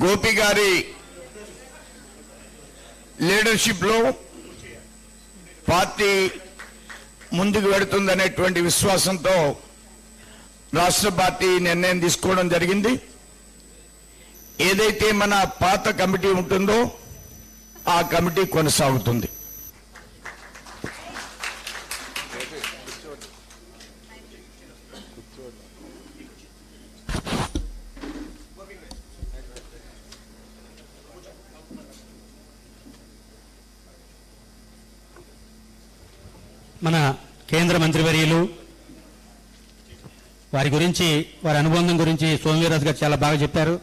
గోపి గారి లీడర్షిప్లో పార్టీ ముందుకు వెడుతుందనేటువంటి విశ్వాసంతో రాష్ట్ర పార్టీ నిర్ణయం తీసుకోవడం జరిగింది. ఏదైతే మన పాత కమిటీ ఉంటుందో ఆ కమిటీ కొనసాగుతుంది. మన కేంద్ర మంత్రివర్యులు వారి గురించి వారి అనుబంధం గురించి సోమవీర్రాజు గారు చాలా బాగా చెప్పారు.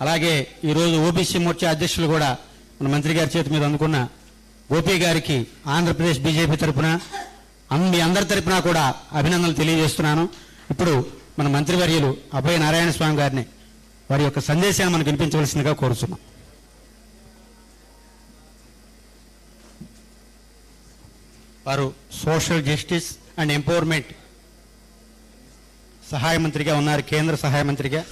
అలాగే ఈరోజు ఓబీసీ మోర్చా అధ్యక్షులు కూడా మన మంత్రి గారి చేతి మీద అందుకున్న గోపి గారికి ఆంధ్రప్రదేశ్ బీజేపీ తరఫున మీ అందరి తరఫున కూడా అభినందనలు తెలియజేస్తున్నాను. ఇప్పుడు మన మంత్రివర్యులు అభయ నారాయణ స్వామి గారిని వారి యొక్క సందేశాన్ని మనకు వినిపించవలసిందిగా కోరుతున్నాం. వారు సోషల్ జస్టిస్ అండ్ ఎంపవర్మెంట్ సహాయ మంత్రిగా ఉన్నారు, కేంద్ర సహాయ మంత్రిగా.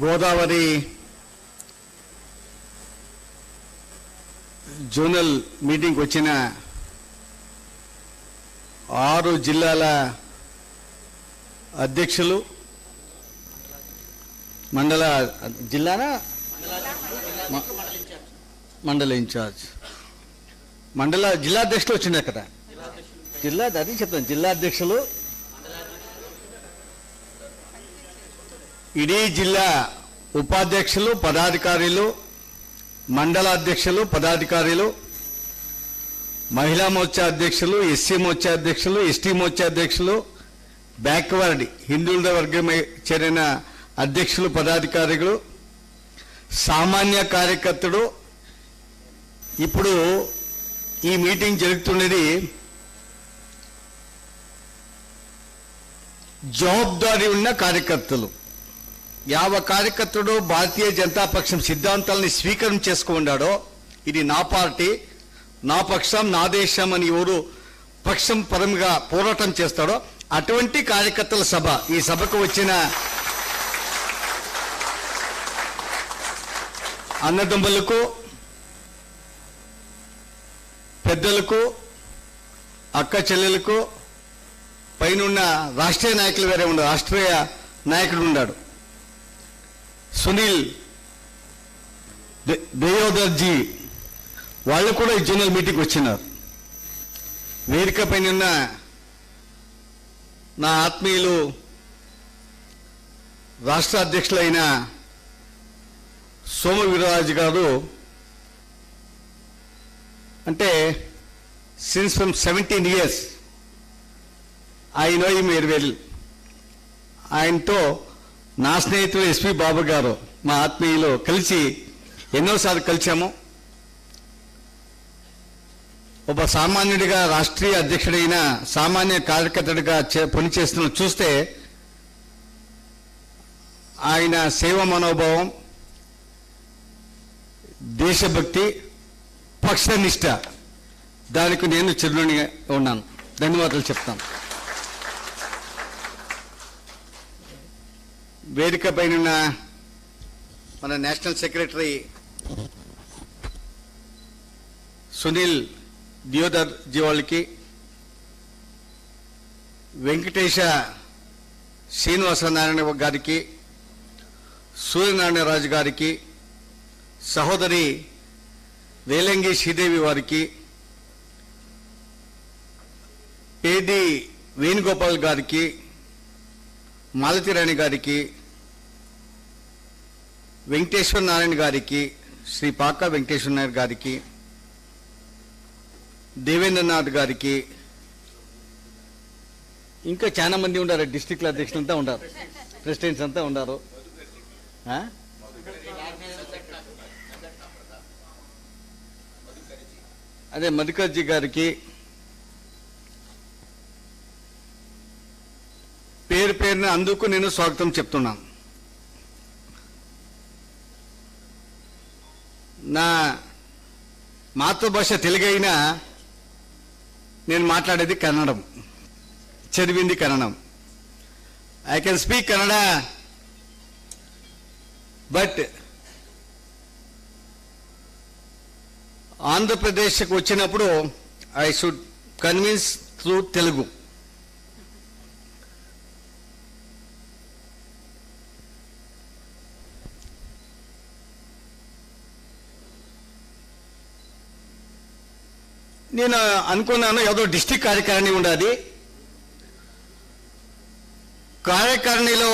గోదావరి జోనల్ మీటింగ్కి వచ్చిన 6 జిల్లాల అధ్యక్షులు, మండల జిల్లానా మండల ఇన్ఛార్జ్, జిల్లా అధ్యక్షులు వచ్చింది అక్కడ. అది చెప్తాను, జిల్లా అధ్యక్షులు, ఇడీ జిల్లా ఉపాధ్యక్షులు, పదాధికారులు, మండల అధ్యక్షులు, పదాధికారులు, మహిళా మోర్చా అధ్యక్షులు, ఎస్సీ మోర్చా అధ్యక్షులు, ఎస్టీ మోర్చా అధ్యక్షులు, బ్యాక్వర్డ్ హిందువుల వర్గం చేరిన అధ్యక్షులు, పదాధికారులు, సామాన్య కార్యకర్తలు. ఇప్పుడు ఈ మీటింగ్ జరుగుతున్నది జవాబుదారీ ఉన్న కార్యకర్తలు. యావ కార్యకర్తడు భారతీయ జనతా పక్షం సిద్ధాంతాలని స్వీకారం చేసుకున్నాడో, ఇది నా పార్టీ, నా పక్షం, నా దేశం అని ఎవరు పక్షం పరంగా పోరాటం చేస్తాడో అటువంటి కార్యకర్తల సభ. ఈ సభకు వచ్చిన అన్నదమ్ములకు, పెద్దలకు, అక్క చెల్లెలకు, పైనున్న రాష్ట్రీయ నాయకులు వేరే ఉన్నారు, రాష్ట్రీయ నాయకుడు ఉన్నాడు సునీల్ దేయోదర్జీ, వాళ్ళు కూడా ఈ జనరల్ మీటింగ్కి వచ్చినారు. వేదిక పైన నా ఆత్మీయులు రాష్ట్ర అధ్యక్షులైన సోమవీర్రాజు గారు, అంటే since from 17 years I know him very well. ఆయనతో నా స్నేహితులు ఎస్పి బాబు గారు, మా ఆత్మీయులు కలిసి ఎన్నోసార్లు కలిసాము. ఒక సామాన్యుడిగా, రాష్ట్రీయ అధ్యక్షుడైన సామాన్య కార్యకర్తడిగా పనిచేస్తున్న చూస్తే ఆయన సేవ మనోభావం, దేశభక్తి, పక్షనిష్ట, దానికి నేను చిరునీగా ఉన్నాను. ధన్యవాదాలు చెప్తాను. వేదిక పైన మన నేషనల్ సెక్రటరీ సునీల్ దియోదర్జీ వాళ్ళకి, వెంకటేశ శ్రీనివాసనారాయణ గారికి, సూర్యనారాయణరాజు గారికి, సహోదరి వేలంగి శ్రీదేవి వారికి, ఏడి వేణుగోపాల్ గారికి, మాలతిరాణి గారికి, వెంకటేశ్వర నారాయణ గారికి, శ్రీ పాక వెంకటేశ్వర నారాయణ గారికి, దేవేంద్రనాథ్ గారికి, ఇంకా చాలా మంది ఉన్నారు. డిస్ట్రిక్ట్ అధ్యక్షులు అంతా ఉన్నారు, ప్రెసిడెంట్స్ అంతా ఉన్నారు. అదే మధుకర్జీ గారికి పేరు పేరున అందుకు నేను స్వాగతం చెప్తున్నాను. నా మాతృభాష తెలుగైనా నేను మాట్లాడేది కన్నడం, చదివింది కన్నడం. I can speak Kannada, but ఆంధ్రప్రదేశ్కి వచ్చినప్పుడు I should convince through Telugu. నేను అనుకున్నాను ఏదో డిస్ట్రిక్ట్ కార్యకారిణి ఉండాలి, కార్యకారిణిలో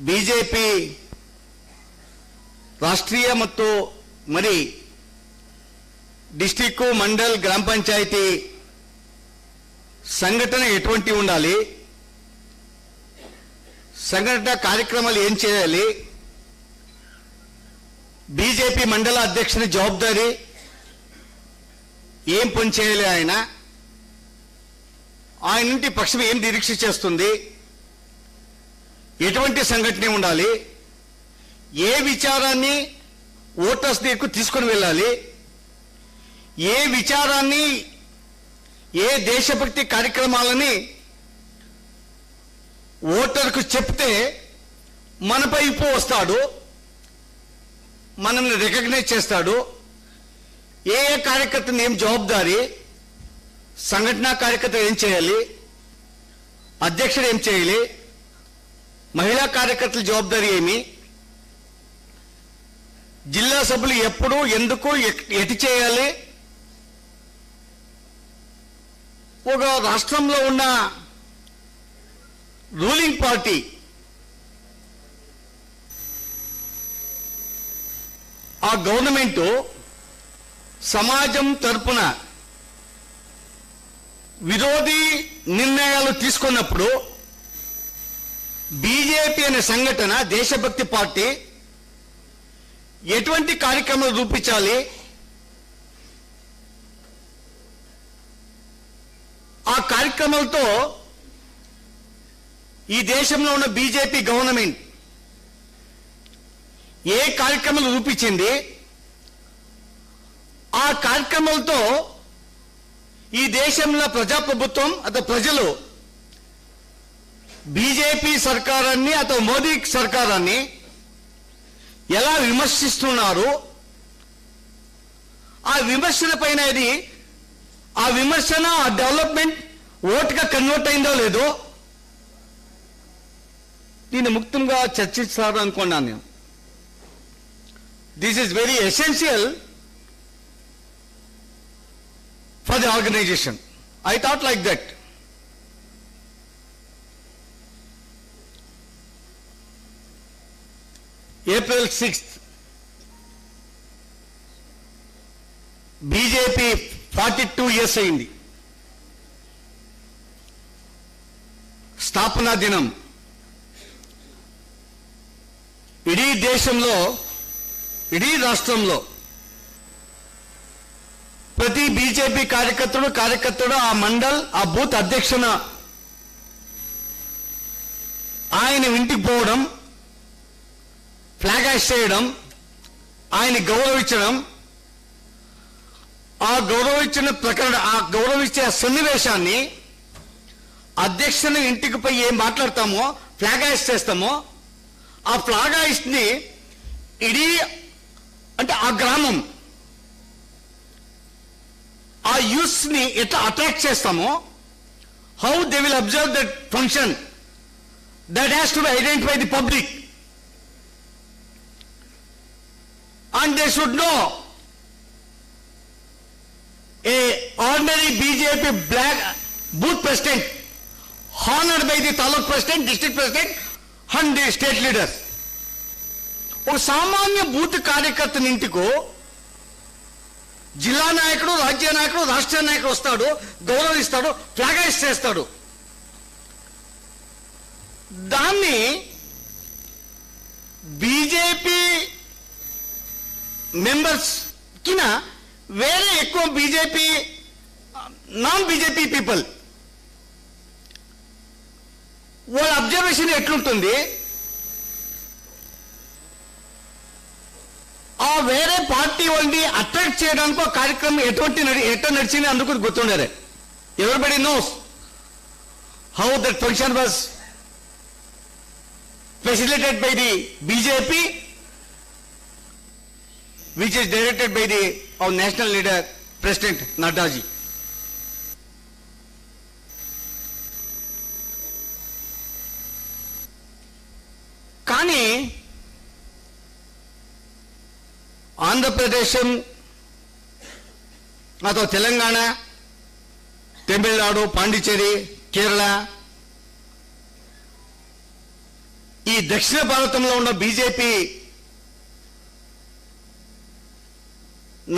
ಬಿಜೆಪಿ ರಾಷ್ಟ್ರೀಯ ಮತ್ತು మరి డిస్ట్రిక్ట్ మండల్ గ్రామ పంచాయతీ సంఘటన ఎటువంటి ఉండాలి, సంఘటన కార్యక్రమాలు ఏం చేయాలి, బీజేపీ మండల అధ్యక్షుని జవాబుదారీ ఏం పని చేయాలి, ఆయన నుండి పక్షం ఏం నిరీక్ష చేస్తుంది, ఎటువంటి సంఘటన ఉండాలి, ఏ విచారాన్ని ఓటర్స్ దగ్గరకు తీసుకొని వెళ్ళాలి, ఏ విచారాన్ని ఏ దేశభక్తి కార్యక్రమాలని ఓటర్కు చెప్తే మన వైపు వస్తాడు, మనల్ని రికగ్నైజ్ చేస్తాడు, ఏ ఏ కార్యకర్తను ఏం జవాబుదారీ, సంఘటన కార్యకర్త ఏం చేయాలి, అధ్యక్షుడు ఏం చేయాలి, మహిళా కార్యకర్తల జవాబుదారీ ఏమి, జిల్లా సభ్యులు ఎప్పుడు ఎందుకు ఎటు చేయాలి, ఒక రాష్ట్రంలో ఉన్న రూలింగ్ పార్టీ ఆ గవర్నమెంట్ సమాజం తరపున విరోధి నిర్ణయాలు తీసుకున్నప్పుడు బీజేపీ అనే సంఘటన దేశభక్తి పార్టీ ఎటువంటి కార్యక్రమాలు రూపించాలి, ఆ కార్యక్రమాలతో ఈ దేశంలో ఉన్న బీజేపీ గవర్నమెంట్ ఏ కార్యక్రమాలు రూపించింది, ఆ కార్యక్రమాలతో ఈ దేశంలో ప్రజాప్రభుత్వం అథవా ప్రజలు బీజేపీ సర్కారాన్ని అథవా మోదీ సర్కారాన్ని ఎలా విమర్శిస్తున్నారు, ఆ విమర్శల పైన ఆ విమర్శన ఆ డెవలప్మెంట్ ఓటుగా కన్వర్ట్ అయిందో లేదో దీన్ని ముక్తంగా చర్చిస్తారు అనుకున్నాను నేను. This is very essential for the organization. I thought like that. April 6th, BJP 42 years అయింది. స్థాపనా దినం. ఇడీ దేశంలో ఇడీ రాష్ట్రంలో ప్రతి బీజేపీ కార్యకర్తడు ఆ మండల్ ఆ బూత్ అధ్యక్షున ఆయన ఇంటికి పోవడం, ఫ్లాగ్ హాయిస్ట్ చేయడం, ఆయన గౌరవించడం, ఆ గౌరవించే సన్నివేశాన్ని అధ్యక్షుని ఇంటికి పోయి ఏం మాట్లాడతామో ఫ్లాగ్ హాయిస్ట్ చేస్తామో ఆ ఫ్లాగ్ హాయిస్ట్ ని ఇడీ అంటే ఆ గ్రామం ఆ యూత్స్ ని ఎట్లా అట్రాక్ట్ చేస్తామో how they will observe that function. That has to be identified by the public. And they should know a ordinary BJP black booth president honored by the taluk president, district president and the state leaders. ఒక సామాన్య booth కార్యకర్తని ఇంటికో జిల్లా నాయకుడు, రాజ్య నాయకుడు, రాష్ట్ర నాయకుడు వస్తాడు, గౌరవిస్తాడు, ఫ్లాగ్ చేస్తాడు. దాన్ని బీజేపీ మెంబర్స్ కిన వేరే ఎక్కువ బీజేపీ నాన్ బీజేపీ పీపుల్ వాళ్ళ అబ్జర్వేషన్ ఎట్లుంటుంది? ఆ వేరే పార్టీ వాళ్ళని అట్రాక్ట్ చేయడానికి ఒక కార్యక్రమం ఎట్లా నడిచింది అందుకు గుర్తుండేది. Everybody knows how that function was facilitated by the BJP, which is directed by our national leader, President Nadda ji. కానీ ఆంధ్రప్రదేశం అథవా తెలంగాణ, తమిళనాడు, పాండిచ్చేరి, కేరళ ఈ దక్షిణ భారతంలో ఉన్న BJP,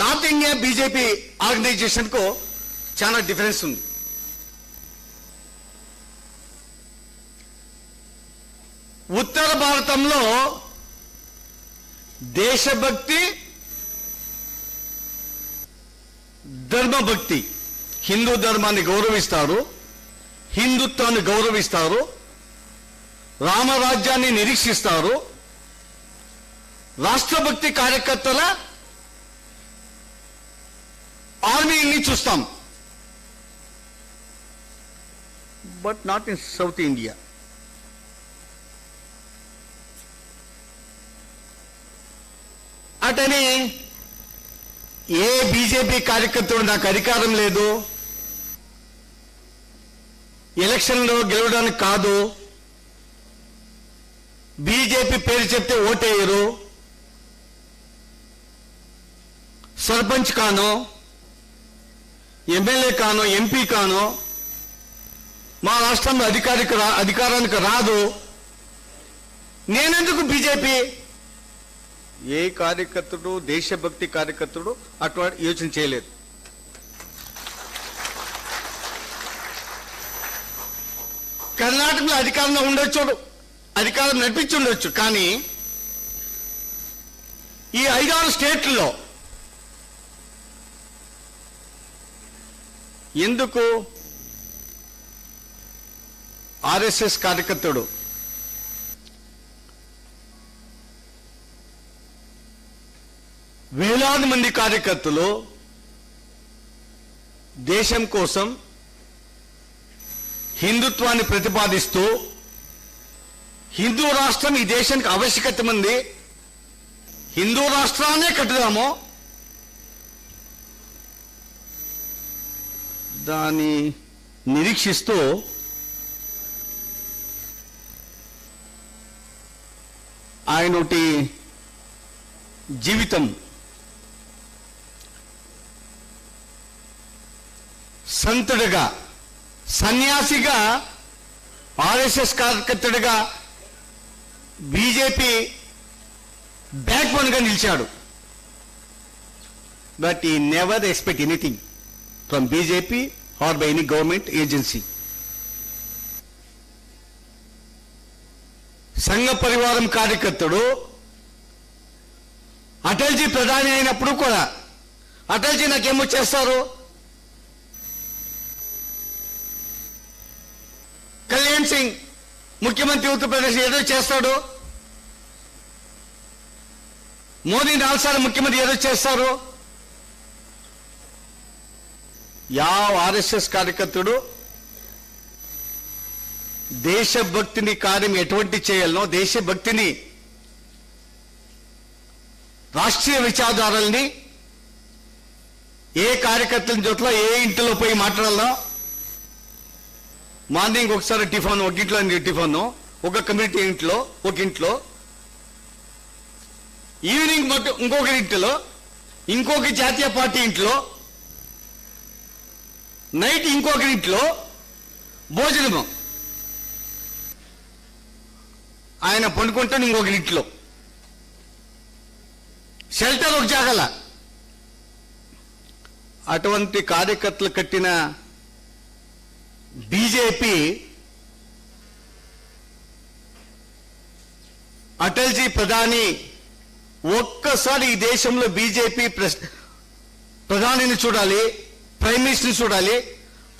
north India BJP organization కు చాలా డిఫరెన్స్ ఉంది. ఉత్తర భారతంలో దేశభక్తి, ధర్మభక్తి, హిందూ ధర్మాన్ని గౌరవిస్తారు, హిందుత్వాన్ని గౌరవిస్తారు, రామరాజ్యాన్ని నిరీక్షిస్తారు, రాష్ట్రభక్తి కార్యకర్తల ఆర్మీని చూస్తాం. But not in south India. అటని ఏ బీజేపీ కార్యకర్తలు నాకు అధికారం లేదు, ఎలక్షన్లో గెలవడానికి కాదు, బీజేపీ పేరు చెప్తే ఓటేయరు, సర్పంచ్ కానో, ఎమ్మెల్యే కానో, ఎంపీ కానో మా రాష్ట్రంలో అధికారానికి రాదు, నేనెందుకు బీజేపీ? ఏ కార్యకర్తడు, దేశభక్తి కార్యకర్తడు అటువంటి యోచన చేయలేదు. కర్ణాటకలో అధికారంలో ఉండొచ్చు, అధికారం నడిపించి ఉండొచ్చు, కానీ ఈ 5-6 స్టేట్లలో ఎందుకు ఆర్ఎస్ఎస్ కార్యకర్తడు వేలాది మంది కార్యకర్తలు దేశం కోసం హిందుత్వాన్ని ప్రతిపాదిస్తూ హిందూ రాష్ట్రం ఈ దేశానికి ఆవశ్యకత ఉంది, హిందూ రాష్ట్రాన్నే కట్టుదాము, దాన్ని నిరీక్షిస్తూ ఆయనటి జీవితం సంతుడిగా, సన్యాసిగా, ఆర్ఎస్ఎస్ కార్యకర్తడిగా బీజేపీ బ్యాక్ బోన్ గా నిలిచాడు. But he never expect anything from BJP or by any government agency. Sangh పరివారం కార్యకర్తడు అటల్జీ ప్రధాని అయినప్పుడు కూడా అటల్జీ నాకేమో చేస్తారు, కళ్యాణ్ సింగ్ ముఖ్యమంత్రి ఉత్తరప్రదేశ్ ఏదో చేస్తాడు, మోదీ 4 సార్లు ముఖ్యమంత్రి ఏదో చేస్తారు. ఆర్ఎస్ఎస్ కార్యకర్తడు దేశభక్తిని కార్యం ఎటువంటి చేయాలనో, దేశభక్తిని, రాష్ట్రీయ విచారధారల్ని ఏ కార్యకర్తల జోట్ల ఏ ఇంటిలో పోయి మాట్లాడాలో మార్నింగ్ ఒకసారి టిఫిన్ ఒక ఇంట్లో టిఫిన్ ఒక కమ్యూనిటీ ఇంట్లో ఒక ఇంట్లో, ఈవినింగ్ మొత్తం ఇంకొకరి ఇంట్లో, ఇంకొక జాతీయ పార్టీ ఇంట్లో, నైట్ ఇంకొకరి ఇంట్లో భోజనము. ఆయన పండుకుంటాను ఇంకొకరి ఇంట్లో, షెల్టర్ ఒక జాగల. అటువంటి కార్యకర్తలు కట్టిన బీజేపీ అటల్జీ ప్రధాని, ఒక్కసారి ఈ దేశంలో బీజేపీ ప్రధానిని చూడాలి, ప్రైమ్ మినిస్టర్ని చూడాలి.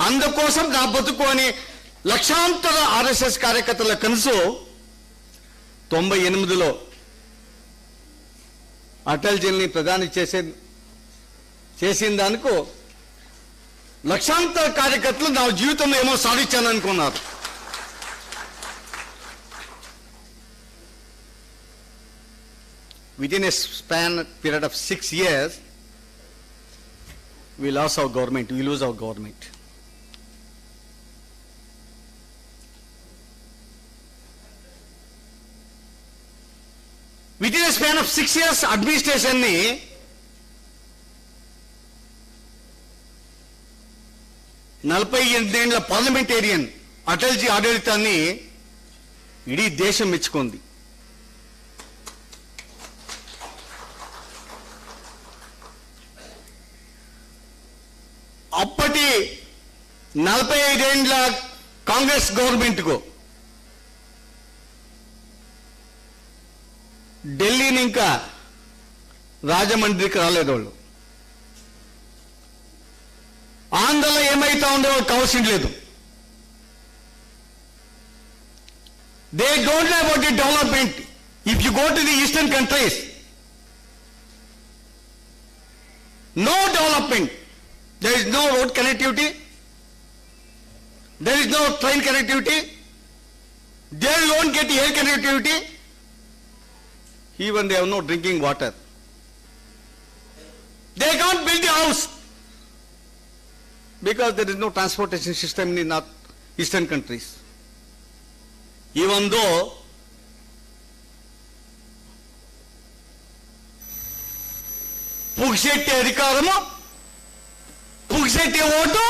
అందుకోసం నా బతుకు అని లక్షాంతర ఆర్ఎస్ఎస్ కార్యకర్తల కనసు 98లో అటల్జీని ప్రధాని చేసిన దానికి లక్షాంతర కార్యకర్తలు నా జీవితంలో ఏమో సాధించాను అనుకున్నారు. Within a period of 6 years, we lost our government, we lose our government. Within a span of 6 years, administration ni 48 ఏళ్ల పార్లమెంటేరియన్ అటల్జీ ఆడళితాన్ని ఇడీ దేశం మెచ్చుకుంది. అప్పటి 45 ఏళ్ల కాంగ్రెస్ గవర్నమెంట్కు ఢిల్లీని ఇంకా రాజమండ్రికి రాలేదు వాళ్ళు. ఆంధ్రలో ఏమైతా ఉందో కావాల్సింది లేదు. They don't know about the development. If you go to the eastern countries, no development. There is no road connectivity. There is no train connectivity. They won't get air connectivity. Even they have no drinking water. They can't build a house because there is no transportation system in the north eastern countries. Even though పుగ్సెట్టి అధికారము, పుగ్సెట్టి ఓటు,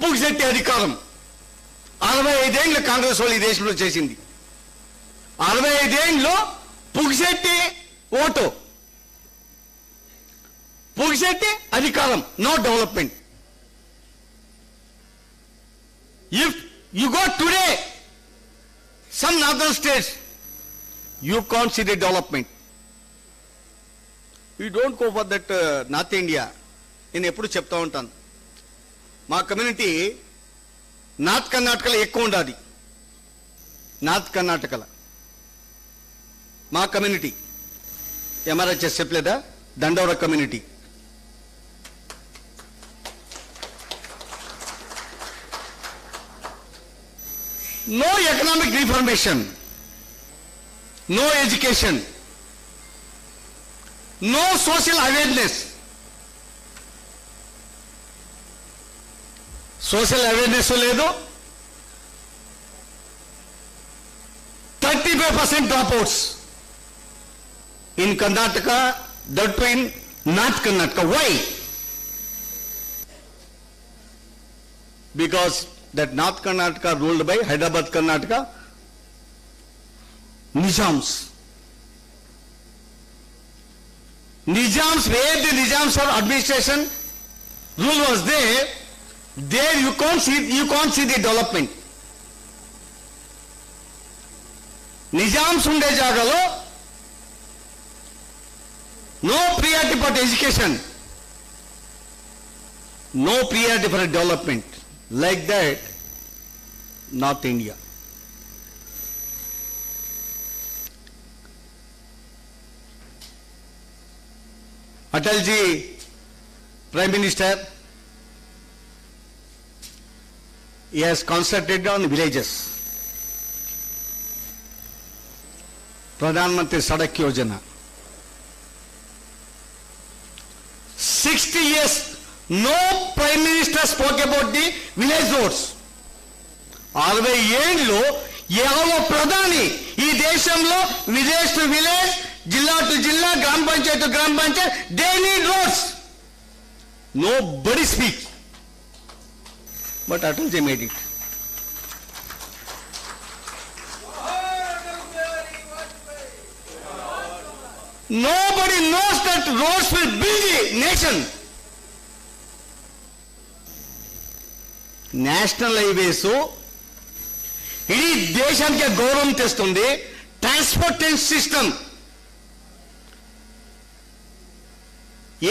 పుగ్సెట్టి అధికారం 65 ఏళ్ళు కాంగ్రెస్ వాళ్ళు ఈ దేశంలో చేసింది. 65 ఏళ్ళు పుగ్సెట్టి ఓటు, పుగ్సెట్టి అధికారం, no development. If you go today, some northern states, you can't see the development. You don't go for that North India. నేను ఎప్పుడు చెప్తా ఉంటాను, మా కమ్యూనిటీ నార్త్ కర్ణాటకలో ఎక్కువ ఉండాలి. నార్త్ కర్ణాటకలో మా కమ్యూనిటీ ఎంఆర్హెచ్ఎస్ చెప్పలేదా, దండోర community. No economic reformation, no education, no social awareness. Social awareness లేదు, 35% dropouts in Karnataka, that too in North Karnataka. Why? Because that North Karnataka ruled by Hyderabad Karnataka Nizams. Nizams, where the Nizams or administration rule was there you can't see the development. Nizams unde jagalo no priority for education, no priority for development. Like that, North India. Atalji, Prime Minister, he has concentrated on villages. Pradhan Mantri Sadak Yojana. 60 years, no Prime Minister spoke about the village roads. 60 ఏళ్ళు ಯಾವ ప్రధాని ఈ దేశంలో village to village, జిల్లా to జిల్లా, గ్రామ panchayat to గ్రామ panchayat, they need roads. Nobody speaks, but Atalji made it. Nobody knows that roads will build the nation. National highways ఇడీ దేశానికి గౌరవం తెస్తుంది. ట్రాన్స్పోర్టేషన్ సిస్టమ్,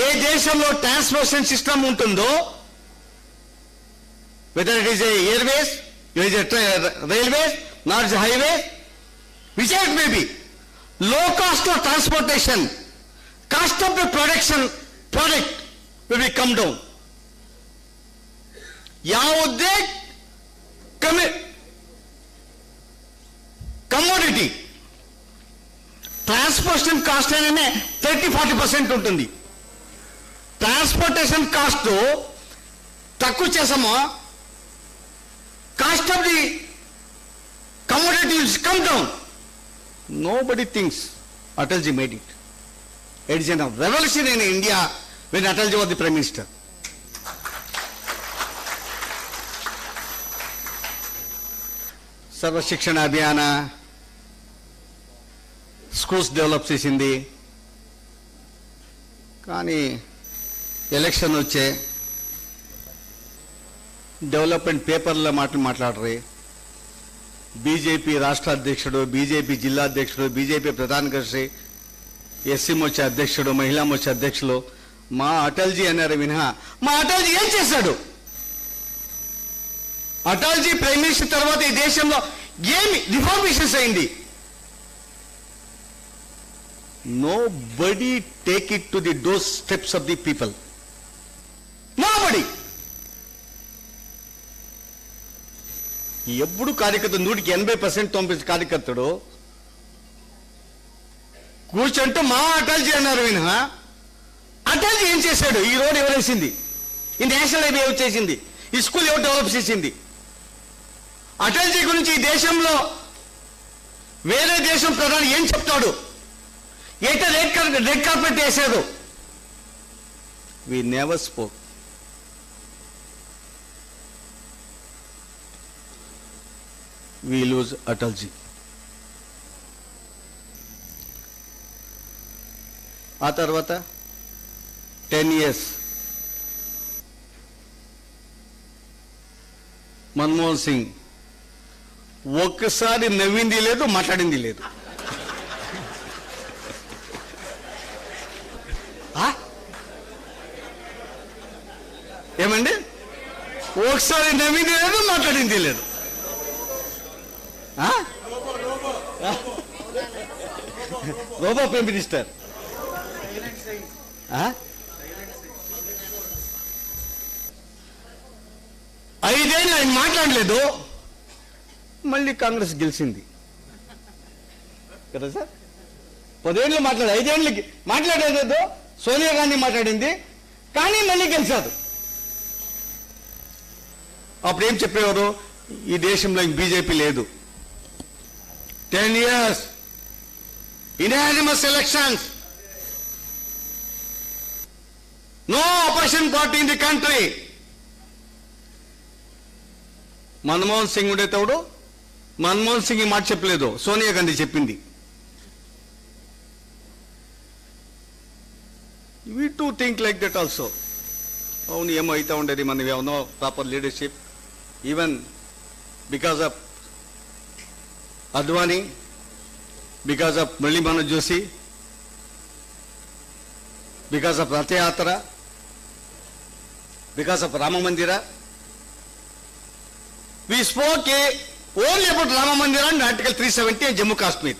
ఏ దేశంలో ట్రాన్స్పోర్టేషన్ సిస్టమ్ ఉంటుందో, whether it is a airways, it is a railways, not is highways, which it may be, low cost of transportation, cost of the product will be come down. ಯಾವುದೇ commodity transportation cost అనేది 30-40% ఉంటుంది. Transportation cost తక్కువ చేసామో cost of the commodity will come down. Nobody thinks Atalji made it. It is a revolution in India when Atalji was the Prime Minister. Sarva Shikshana Abhiyana, schools develop చేసింది. కానీ election వచ్చే development పేపర్ల మాట్లాడరు. BJP రాష్ట్ర అధ్యక్షుడు, BJP జిల్లా అధ్యక్షుడు, BJP ప్రధాన కార్యదర్శి, ఎస్సీ మోర్చా అధ్యక్షుడు, మహిళా మోర్చా అధ్యక్షులు మా అటల్జీ అన్నారు వినహా మా అటల్జీ ఏం చేశాడు? అటల్జీ ప్రైమ్ మినిస్టర్ తర్వాత ఈ దేశంలో ఏమి రిఫార్మేషన్స్ అయింది? Nobody take it to the doorsteps of the people. Nobody. ఎప్పుడు కార్యకర్తలు 100% 90% కార్యకర్తడు కూర్చుంటూ మా అటల్జీ అన్నారు వినహా అటల్జీ ఏం చేశాడు? ఈ రోడ్ ఎవరు వేసింది? ఈ నేషనల్ హైవే ఎవరు చేసింది? ఈ స్కూల్ ఎవరు డెవలప్ చేసింది? అటల్జీ గురించి ఈ దేశంలో వేరే దేశం ప్రధాని ఏం చెప్తాడు? ఎట రెడ్ కార్పెట్ వేసాడు? We never spoke. We lose Atalji. ఆ తర్వాత 10 years మన్మోహన్ సింగ్ ఒక్కసారి నవ్వింది లేదు, మాట్లాడింది లేదు. ఏమండి? ఒకసారి నవ్వింది లేదు, మాట్లాడింది లేదు. Robo prime minister. 5 ఏళ్ళు ఆయన మాట్లాడలేదు, మళ్ళీ కాంగ్రెస్ గెలిచింది కదా సార్? 10 ఏళ్ళు మాట్లాడు, 5 ఏళ్ళకి మాట్లాడలేదు, సోనియా గాంధీ మాట్లాడింది, కానీ మళ్ళీ గెలిచారు. అప్పుడు ఏం చెప్పేవారు? ఈ దేశంలో బీజేపీ లేదు. 10 years unanimous elections, no opposition party in the country. Manmohan Singh ఉండేటప్పుడు మన్మోహన్ సింగ్ ఈ మాట చెప్పలేదు, సోనియా గాంధీ చెప్పింది. We too think like that also. అవును, ఏమో అయితే ఉండేది, మనం ఏమో proper leadership. Even because of Advani, because of Murali Manohar Joshi, because of Rath Yatra, because of Rama Mandira. We spoke only about Rama Mandira and Article 370 and Jammu Kashmir.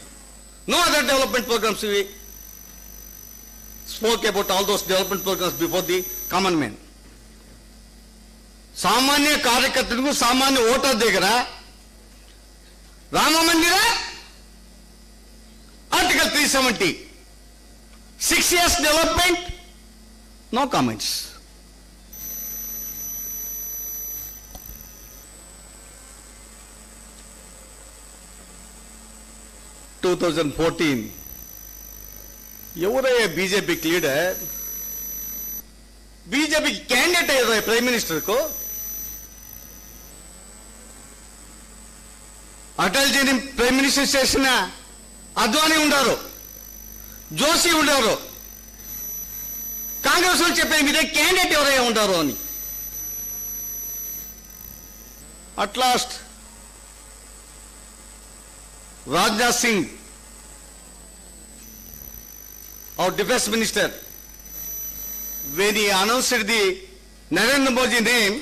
No other development programs. We spoke about all those development programs before the common man. సామాన్య కార్యకర్తలకు, సామాన్య voter దగ్గర Rama Mandir article 370, 6 years development, no comments. 2014 ఎవరయ్యా బీజేపీకి లీడర్? బీజేపీకి candidate అయ్యారు prime మినిస్టర్కు. అటల్జీని ప్రైమ్ మినిస్టర్ చేసిన అద్వానీ ఉండారు, జోషి ఉండారు. కాంగ్రెస్ వాళ్ళు చెప్పారు మీరే క్యాండిడేట్ ఎవరయ్యా ఉంటారు అని. At last Rajnath Singh, our defense minister, when he announced the Narendra Modi name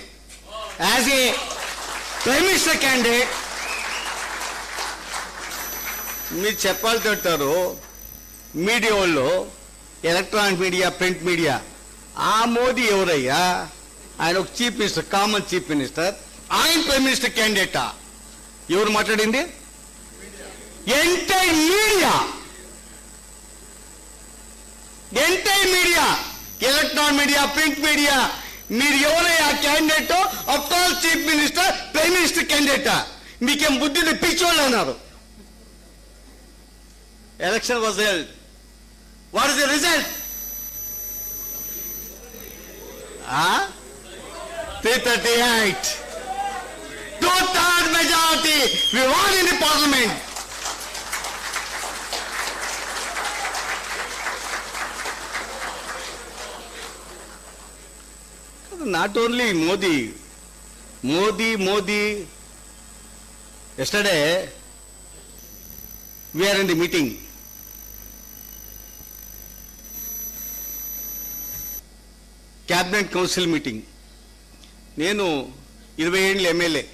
as a prime minister candidate, మీరు చెప్పాలి తింటారు మీడియా వాళ్ళు, ఎలక్ట్రానిక్ మీడియా, ప్రింట్ మీడియా. ఆ మోదీ ఎవరయ్యా? ఆయన ఒక chief minister, common chief minister. ఆయన ప్రైమ్ మినిస్టర్ క్యాండిడేటా? ఎవరు మాట్లాడింది? Entire media, entire media, electronic media, print media. మీరు ఎవరయ్యా candidate? After all chief minister, prime minister క్యాండిడేటా? మీకేం బుద్ధి పిచ్చోళ్ళు అన్నారు. Election was held. What is the result? 338, 2/3 majority. We won in the parliament. Not only Modi. Yesterday, we are in the meeting. Cabinet Council meeting. నేను 20 ఏళ్ళ MLA,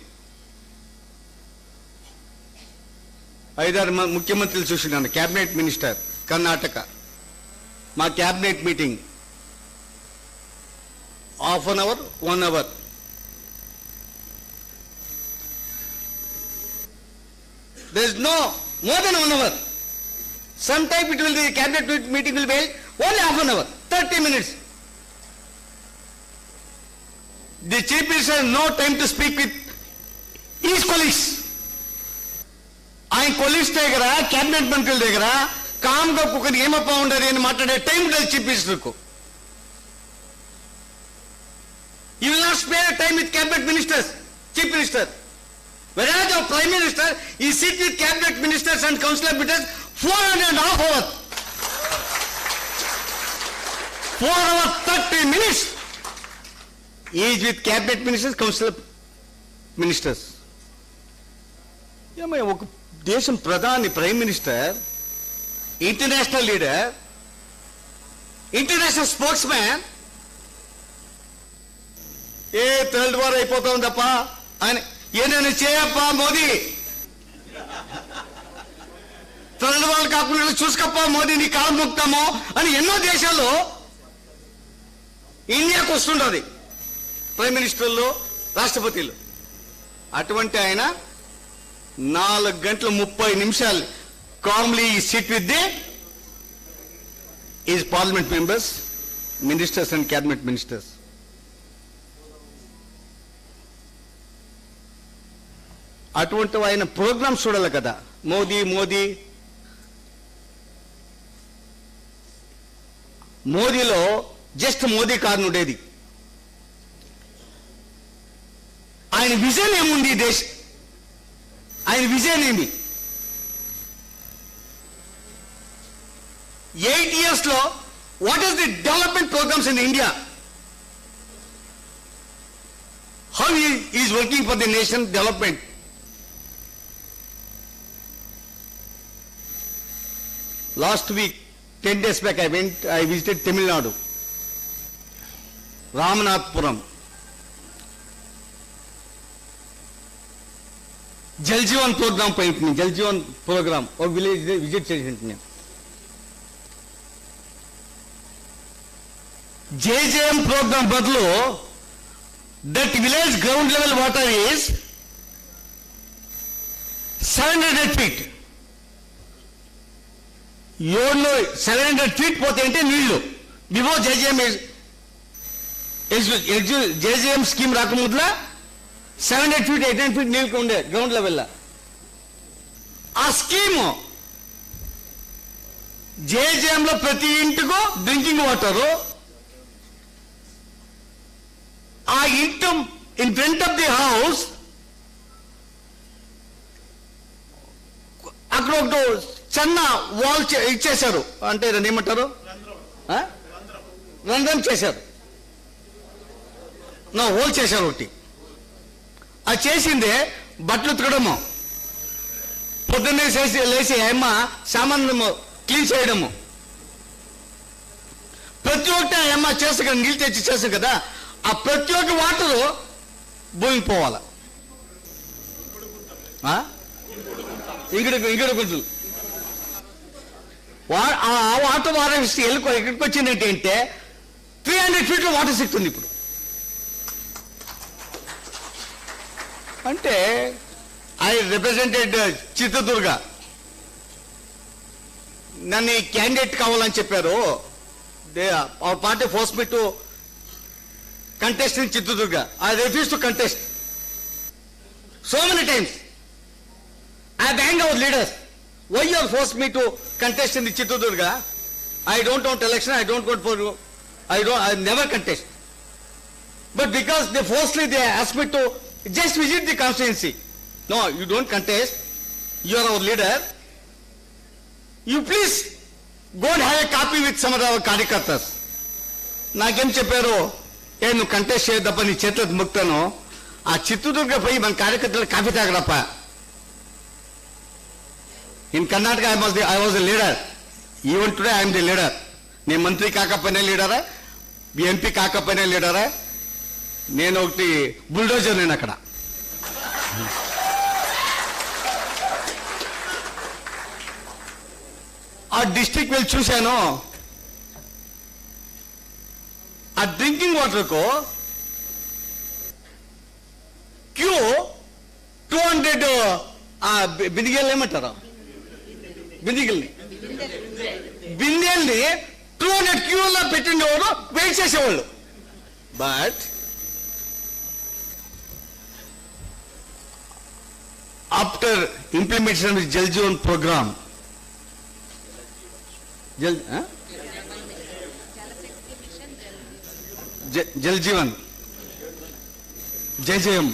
5-6 ముఖ్యమంత్రులు చూసినాను. Cabinet minister Karnataka. మా cabinet meeting half an hour, 1 hour. There is no more than 1 hour. Sometime it will be cabinet meeting will be held only half an hour, 30 minutes. The chief minister has no time to speak with his colleagues. ఆయన colleagues దగ్గర, cabinet మంత్రుల దగ్గర కామ్గా ఒకరికి ఏమప్ప ఉండదు అని మాట్లాడే time లేదు chief మినిస్టర్కు. You will not spare time with cabinet ministers, chief minister. Whereas our prime minister, he sits with cabinet ministers and council ministers 4.5 hours. 4 hours 30 minutes. He is with cabinet ministers, council ministers. ఏమయ్య, ఒక దేశం ప్రధాని, prime minister, international leader, international sports man, third war అయిపోతాం తప్ప ఆయన ఏదైనా చేయప్పా Modi, third war కాకుండా చూసుకోప్పా మోదీ, నీ కాలు మొక్తామో అని ఎన్నో దేశాల్లో ఇండియాకు వస్తుంటుంది ప్రైమ్ మినిస్టర్లు, రాష్ట్రపతిలు. అటువంటి ఆయన 4 గంటల 30 నిమిషాలు Kamli SIT with the is parliament members, ministers and cabinet ministers. అటువంటి ఆయన ప్రోగ్రామ్స్ చూడాలి కదా. మోదీలో జస్ట్ మోదీ కారణం ఉండేది. ఆయన విజన్ ఏముంది ఆయన విజన్ ఏమి? 8 years లో what is the development programmes in India? How is working for the nation development? Last week, 10 days back, I visited Tamil Nadu, Ramanathapuram. Jal Jeevan program poyinti, Jal Jeevan program, or village visit chesintini. JJM program badlu, that village ground level water is 700 feet. 700 feet పోతే అంటే నీళ్లు. Before JJM scheme రాకముందులా 700 feet 800 feet నీళ్ళు ఉండే ground level. ఆ scheme జేజేఎంలో ప్రతి ఇంటికో డ్రింకింగ్ వాటరు, ఆ ఇంటి in front of the house అక్కడ ఒక చిన్న వాల్ ఇచ్చేశారు, అంటే దాన్ని ఏమంటారు, రంధ్రం చేశారు, నా హోల్ చేశారు ఒకటి. అది చేసిందే బట్టలు ఉతకడము, పొద్దున్నే లేచి అమ్మ సామాన్లు క్లీన్ చేయడము, ప్రతి ఒక్కటి అమ్మ చేస్తాం కదా, నీళ్ళు తెచ్చి చేస్తాం కదా, ఆ ప్రతి ఒక్క వాటరు భూమికి పోవాలి. ఇంకడ గుంతులు ఆ వాటర్ వారేసి ఎక్కడికి వచ్చిందంటే అంటే 300 ఫీట్లో వాటర్ సిక్తుంది ఇప్పుడు. అంటే ఐ రిప్రజెంటెడ్ చిత్రదుర్గ, నన్ను క్యాండిడేట్ కావాలని చెప్పారు. Our party force me to contest in Chitradurga. I refuse to contest. So many times I banged our leaders. Why you are forced me to contest in the Chitradurga? I don't want election. I don't want for. I never contest. But because they forcefully they asked me to just visit the constituency. No, you don't contest. You are our leader. You please go and have a copy with some of our కార్యకర్తస్. నాకేం చెప్పారు, నువ్వు contest చేయద్దప్ప, నీ చేతులకు ముక్తాను, ఆ చిత్తూరుగా పోయి మన కార్యకర్తలు coffee తాగడప్ప. In Karnataka I was the leader, even today I'm the leader. నేను మంత్రి కాకపోయినా లీడరా, ఎంపీ కాకపోయినా లీడరా, నేను ఒకటి బుల్డోజర్. నేను అక్కడ ఆ డిస్ట్రిక్ట్ వెళ్ళి చూశాను. ఆ డ్రింకింగ్ వాటర్కు క్యూ 200 బిందిగేళ్ళు ఏమంటారు, బిందిగల్ని 200 క్యూలో పెట్టిండేవారు, వెయిట్ చేసేవాళ్ళు. But after implementation of Jal Jeevan program, Jal Jeevan, జయజయం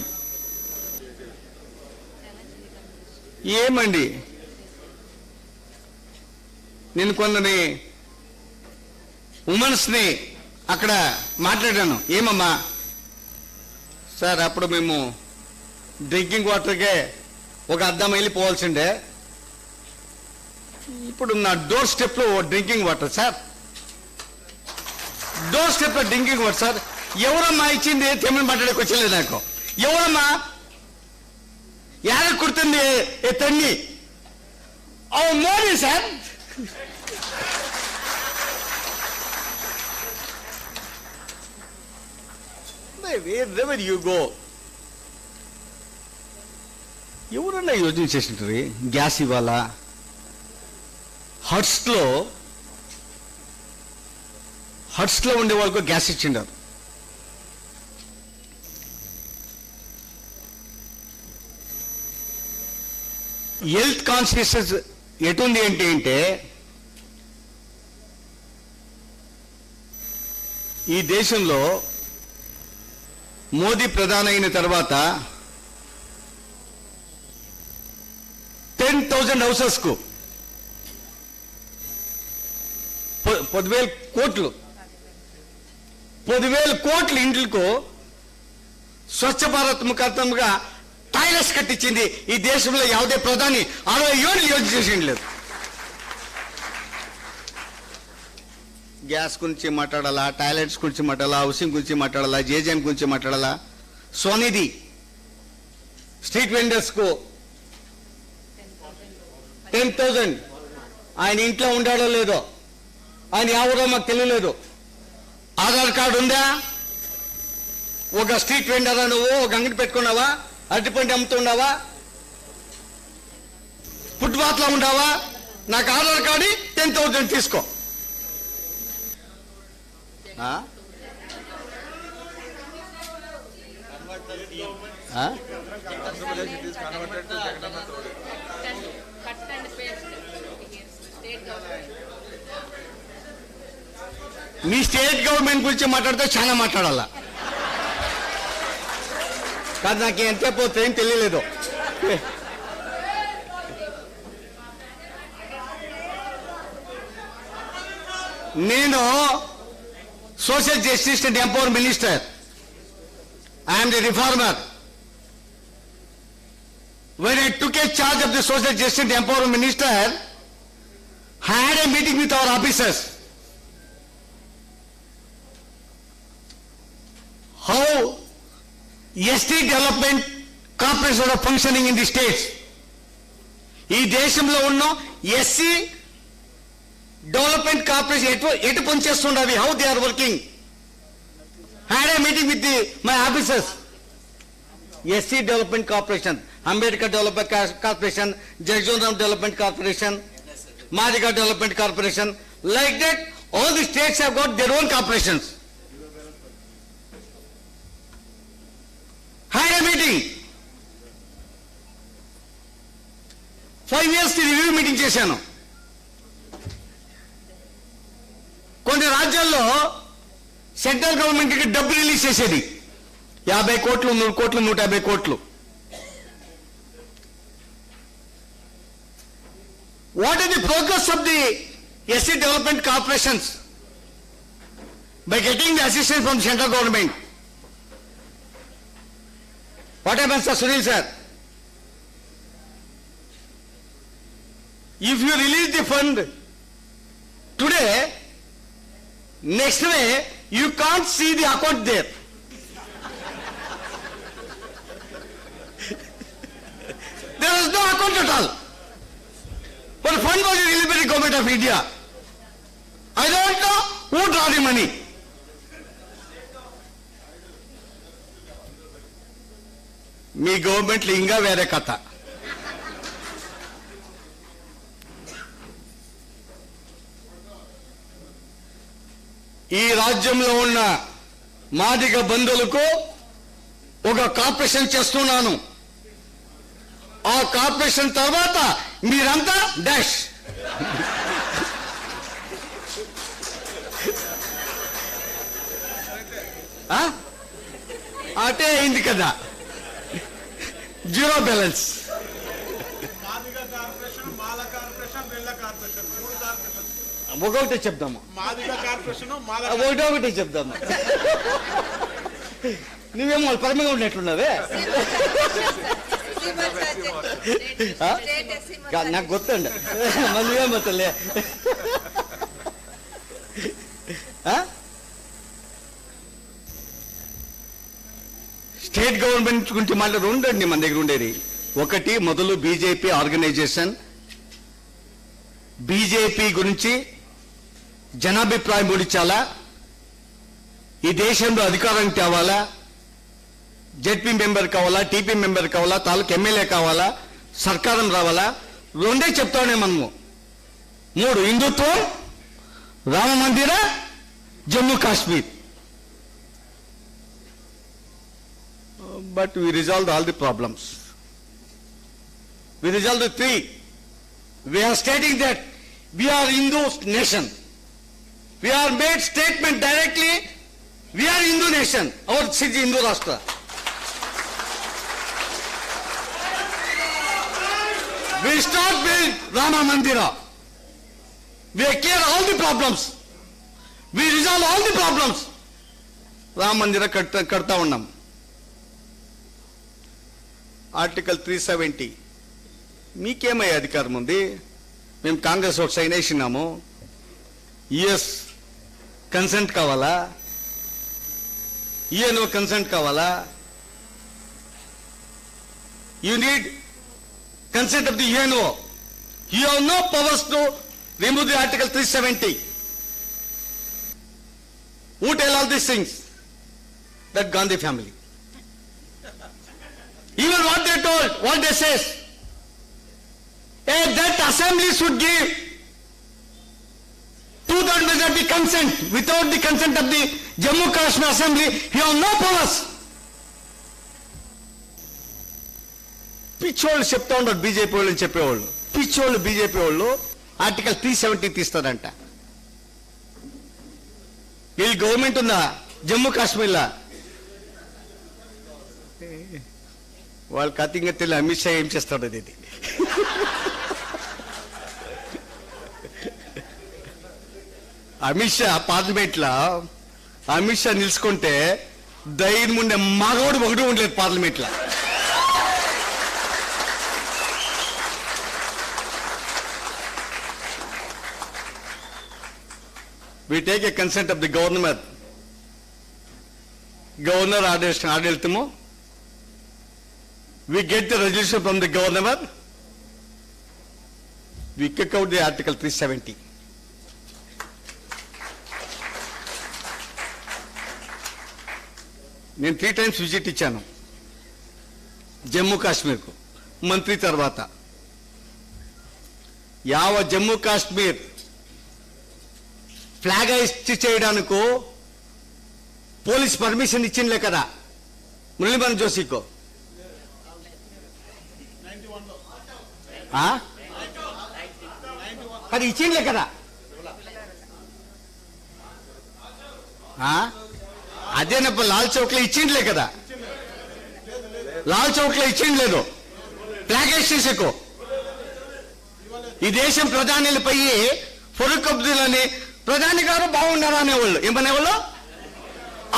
ఏమండి, నేను కొందరిని ఉమెన్స్ని అక్కడ మాట్లాడాను. ఏమమ్మా సార్, అప్పుడు మేము డ్రింకింగ్ వాటర్కే ఒక అద్దం వెళ్ళిపోవాల్సిండే, ఇప్పుడు నా డోర్ స్టెప్లో డ్రింకింగ్ వాటర్ సార్, డోర్ స్టెప్లో డ్రింకింగ్ వాటర్ సార్. ఎవరమ్మా ఇచ్చింది? తమిళ మాట్లాడేకి వచ్చలేదు నాకు. ఎవరమ్మా యాడ కుడుతుంది తన్ని? Modi sir. wherever you go, ఎవరన్నా యోజన చేసింటారు గ్యాస్ ఇవ్వాలా? హట్స్ లో ఉండే వాళ్ళకు గ్యాస్ ఇచ్చిండారు. హెల్త్ కాన్షియస్నెస్ ఎటుంది అంటే ఈ దేశంలో మోదీ ప్రధాని అయిన తర్వాత 10,000 హౌసెస్ కు 10,000 కోట్ల ఇండ్లకు స్వచ్ఛ భారత్ ముఖాంతంగా టాయిలెట్స్ కట్టించింది ఈ దేశంలో ಯಾವುದೇ ప్రధాని 60 ఏళ్ళు యోజన చేసింది లేదు. గ్యాస్ గురించి మాట్లాడాలా, టాయిలెట్స్ గురించి మాట్లాడాలా, హౌసింగ్ గురించి మాట్లాడాలా, జేజేఎం గురించి మాట్లాడాలా, స్వనిధి స్ట్రీట్ వెండర్స్ కు 10,000. ఆయన ఇంట్లో ఉండాడో లేదో, ఆయన ఎవరో మాకు తెలియలేదు. ఆధార్ కార్డు ఉందా? ఒక స్ట్రీట్ వెండరా నువ్వు? ఒక అంగడి పెట్టుకున్నావా? అరటిపండి అమ్ముతున్నావా? ఫుట్పాత్ లో ఉండావా? నాకు ఆధార్ కార్డు 10,000 తీసుకో. మీ స్టేట్ గవర్నమెంట్ గురించి మాట్లాడితే చాలా మాట్లాడాలా కాదు, నాకు ఎంతసేపు ఏం తెలియలేదు. నేను social justice and empower minister. I'm the reformer. When I took a charge of the social justice and empowerment minister, I had a meeting with our officers. How ST development corporations are functioning in the states. ఈ దేశంలో ఉన్న SC development corporation ఎటు పనిచేస్తుండవి, how they are working. Had a meeting with my officers. SC development corporation, Ambedkar development corporation, Jagjivan development corporation, Madiga development corporation, like that all the states have got their own corporations. Had a meeting. 5 years కి review meeting చేశాను. కొన్ని రాజ్యాల్లో central గవర్నమెంట్కి డబ్బు release చేసేది 50 కోట్లు, 100 కోట్లు, 150 కోట్లు. What is the progress of the SC development corporations by getting the assistance from central government? What happens, Sir Sunil sir? If you release the fund today, next day you can't see the account there. There is no account at all. But the fund was released by the government of India. I don't know who draw the money. మీ గవర్నమెంట్లో ఇంకా వేరే కథ. ఈ రాజ్యంలో ఉన్న మాదిగ బంధువులకు ఒక corporation చేస్తున్నాను. ఆ కార్పొరేషన్ తర్వాత మీరంతా డాష్. అటే అయింది కదా, జీరో బ్యాలెన్స్. ఒకటే చెప్దాము, ఒకటే చెప్దాము. నువ్వేమో పరమగా ఉన్నట్లున్నావే. నాకు గుర్తుండ నువ్వేమవుతలే. స్టేట్ గవర్నమెంట్ గురించి మళ్ళీ రెండండి మన దగ్గర ఉండేది. ఒకటి మొదలు బీజేపీ ఆర్గనైజేషన్. బీజేపీ గురించి జనాభిప్రాయం మూడించాలా, ఈ దేశంలో అధికారం తేవాలా, జెడ్పీ మెంబర్ కావాలా, టీపీ మెంబర్ కావాలా, తాలూకు ఎమ్మెల్యే కావాలా, సర్కారం రావాలా. రెండే చెప్తానే మనము. 3 హిందుత్వం, రామ మందిర, Jammu Kashmir. But we resolved all the problems. We resolved the 3. We are stating that we are Hindu nation. We are made statement directly, we are Hindu nation. Our city Hindu Rashtra. We start build Rama Mandira. We clear all the problems. We resolve all the problems. Rama Mandira karta unnam. Article 370 మీకేమయ్యే అధికారం ఉంది? మేము కాంగ్రెస్ ఒక sign వేసినాము. US consent కావాలా, UNO consent కావాలా? You need consent of the UNO. You have no powers to remove the article 370. Who tell all these things? That Gandhi family. Even what they told, what they says, that assembly should give 2/3 majority consent. Without the consent of the Jammu Kashmir assembly, you have no powers. పిచ్చోళ్ళు చెప్తా ఉంటారు BJP వాళ్ళు అని చెప్పేవాళ్ళు. పిచ్చోళ్ళు BJP వాళ్ళు article 370 తీస్తారంట. వీళ్ళు government ఉందా జమ్మూ కాశ్మీర్లో? వాళ్ళకి అతిగా తెలియదు అమిత్ షా ఏం చేస్తాడు ఇది. అమిత్ షా పార్లమెంట్లో అమిత్ షా నిలుచుకుంటే ధైర్యం ఉండే మగవాడు ఒకటి ఉండలేదు పార్లమెంట్లో. We take a consent of the governor. Governor ఆడేళ్తాము. We get the resolution from the governor. We kick out the article 370. నేను 3 times విజిట్ ఇచ్చాను జమ్మూ కాశ్మీర్కు మంత్రి తర్వాత. యావ జమ్మూ కాశ్మీర్ ఫ్లాగ్ ఇచ్చి చేయడానికో పోలీస్ పర్మిషన్ ఇచ్చిందిలే కదా మురళీమోహన్ జోషికో. అది ఇచ్చిందిలే కదా. అదేనప్ప లాల్ చౌక్ లో ఇచ్చిందిలే కదా. లాల్ చౌక్ లో ఇచ్చింది లేదు ఫ్లాగ్ చేసేకో. ఈ దేశం ప్రధానిలపై ఫరూక్ అబ్దుల్లాని ప్రధాని గారు బాగున్నారా అనేవాళ్ళు. ఏమనేవాళ్ళు?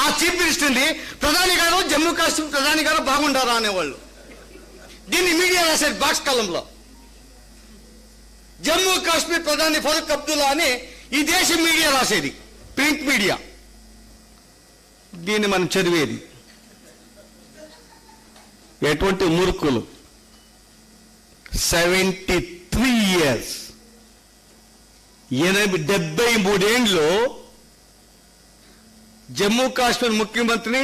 ఆ చీఫ్ మినిస్టర్ని ప్రధాని గారు జమ్మూ కాశ్మీర్ ప్రధాని గారు బాగుండారా అనేవాళ్ళు. దీన్ని మీడియా రాసేది బాక్స్ కాలంలో. జమ్మూ కాశ్మీర్ ప్రధాని ఫరూక్ అబ్దుల్లా అని ఈ దేశం మీడియా రాసేది, ప్రింట్ మీడియా. దీన్ని మనం చదివేది. ఎటువంటి మూర్ఖులు. 73 years 73 ఏళ్ళు జమ్మూ కాశ్మీర్ ముఖ్యమంత్రిని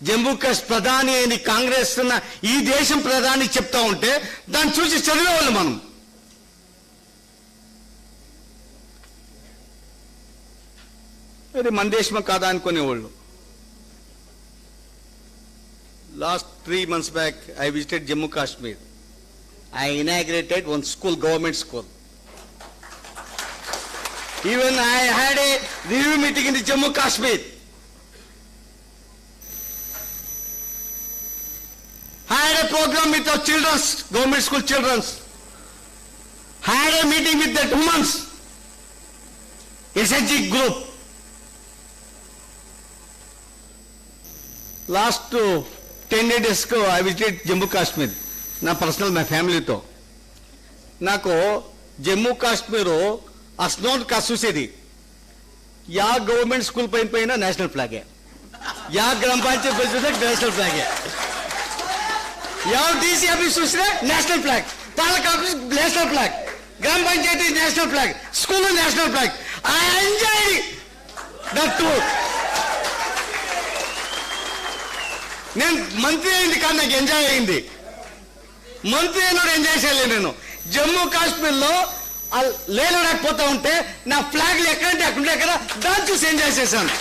జమ్మూ కాశ్మీర్ ప్రధాని అని కాంగ్రెస్ ఉన్న ఈ దేశం ప్రధాని చెప్తా ఉంటే దాన్ని చూసి చదివేవాళ్ళు మనం. అది మన దేశమా కాదా అనుకునేవాళ్ళు. Last 3 months back, I visited Jammu Kashmir. I inaugurated one school, government school. Even I had a review meeting in the Jammu Kashmir. I had a program with our children's, government school children's. I had a meeting with that women's SHG group. Last 10 days ago, I visited Jammu Kashmir. నా personal మా ఫ్యామిలీతో. నాకు జమ్మూ కాశ్మీర్ ఆ స్నోన్ కాస్ట్ చూసేది. యా government school పైన నేషనల్ ఫ్లాగే, యా గ్రామ పంచాయతీ చూస్తే నేషనల్ ఫ్లాగే, యా డీసీ ఆఫీస్ చూస్తే national flag, taluka office national flag, గ్రామ పంచాయతీ national flag, school national flag. I enjoy that too. నేను మంత్రి అయింది కానీ నాకు ఎంజాయ్ అయింది. మంత్రి అయినాడు ఎంజాయ్ చేయలేదు నేను. జమ్మూ కాశ్మీర్లో లేకపోతా ఉంటే నా ఫ్లాగ్లు ఎక్కడంటే అక్కడ ఉండే కదా, దాన్ని చూసి ఎంజాయ్ చేశాను.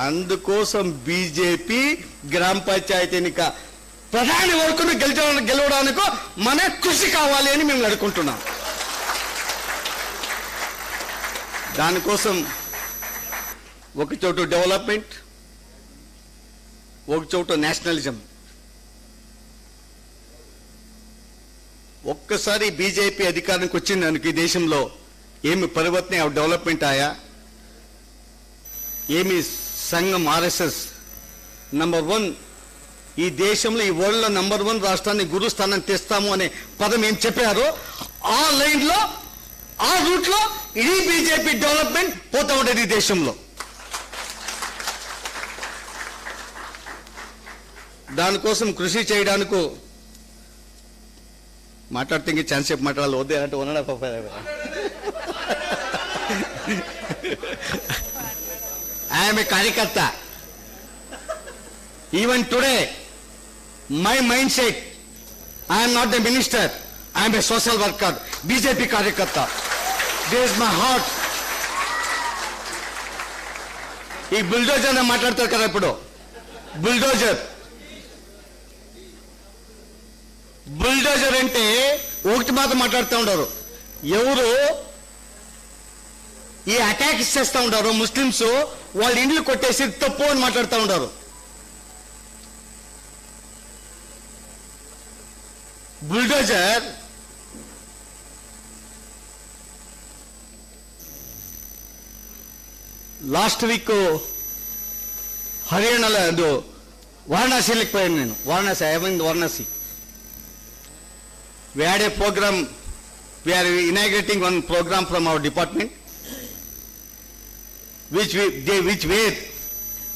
అందుకోసం బీజేపీ గ్రామ పంచాయతీ ఎన్నిక ప్రధాని వరకు గెలవడానికి మన కృషి కావాలి అని మేము అడుగుకుంటున్నాం. దానికోసం ఒక చోటు డెవలప్మెంట్, ఒక చోట నేషనలిజం. ఒక్కసారి బీజేపీ అధికారానికి వచ్చిందానికి ఈ దేశంలో ఏమి పరివర్తన డెవలప్మెంట్ ఆయా, ఏమి సంఘం ఆర్ఎస్ఎస్ నంబర్ 1 ఈ దేశంలో ఈ వరల్డ్ లో నంబర్ 1 రాష్ట్రాన్ని గురుస్థానం తెస్తాము అనే పదం ఏం చెప్పారో ఆ లైన్ లో ఆ రూట్ లో ఇది బీజేపీ డెవలప్మెంట్ పోతా ఉండేది ఈ దేశంలో. దానికోసం కృషి చేయడానికి మాట్లాడితే ఇంక ఛాన్స్ చెప్పి మాట్లాడాలి వద్దే అంటే 1.5 ఐఎమ్ ఏ కార్యకర్త. Even today my mindset I'm not a minister, I'm a social worker, BJP కార్యకర్త. This is my heart. ఈ బుల్డోజర్ మాట్లాడతారు కదా ఇప్పుడు, బుల్డోజర్ బుల్డోజర్ అంటే ఒకటి మాత్రం మాట్లాడుతూ ఉంటారు, ఎవరు ఈ అటాక్స్ చేస్తూ ఉంటారు ముస్లిమ్స్ వాళ్ళ ఇండ్లు కొట్టేసి తప్పు అని మాట్లాడుతూ ఉంటారు. బుల్డోజర్ లాస్ట్ వీక్ హర్యానాలో వారణాసికి పోయాను నేను. Varanasi we had a program, we are inaugurating one program from our department which where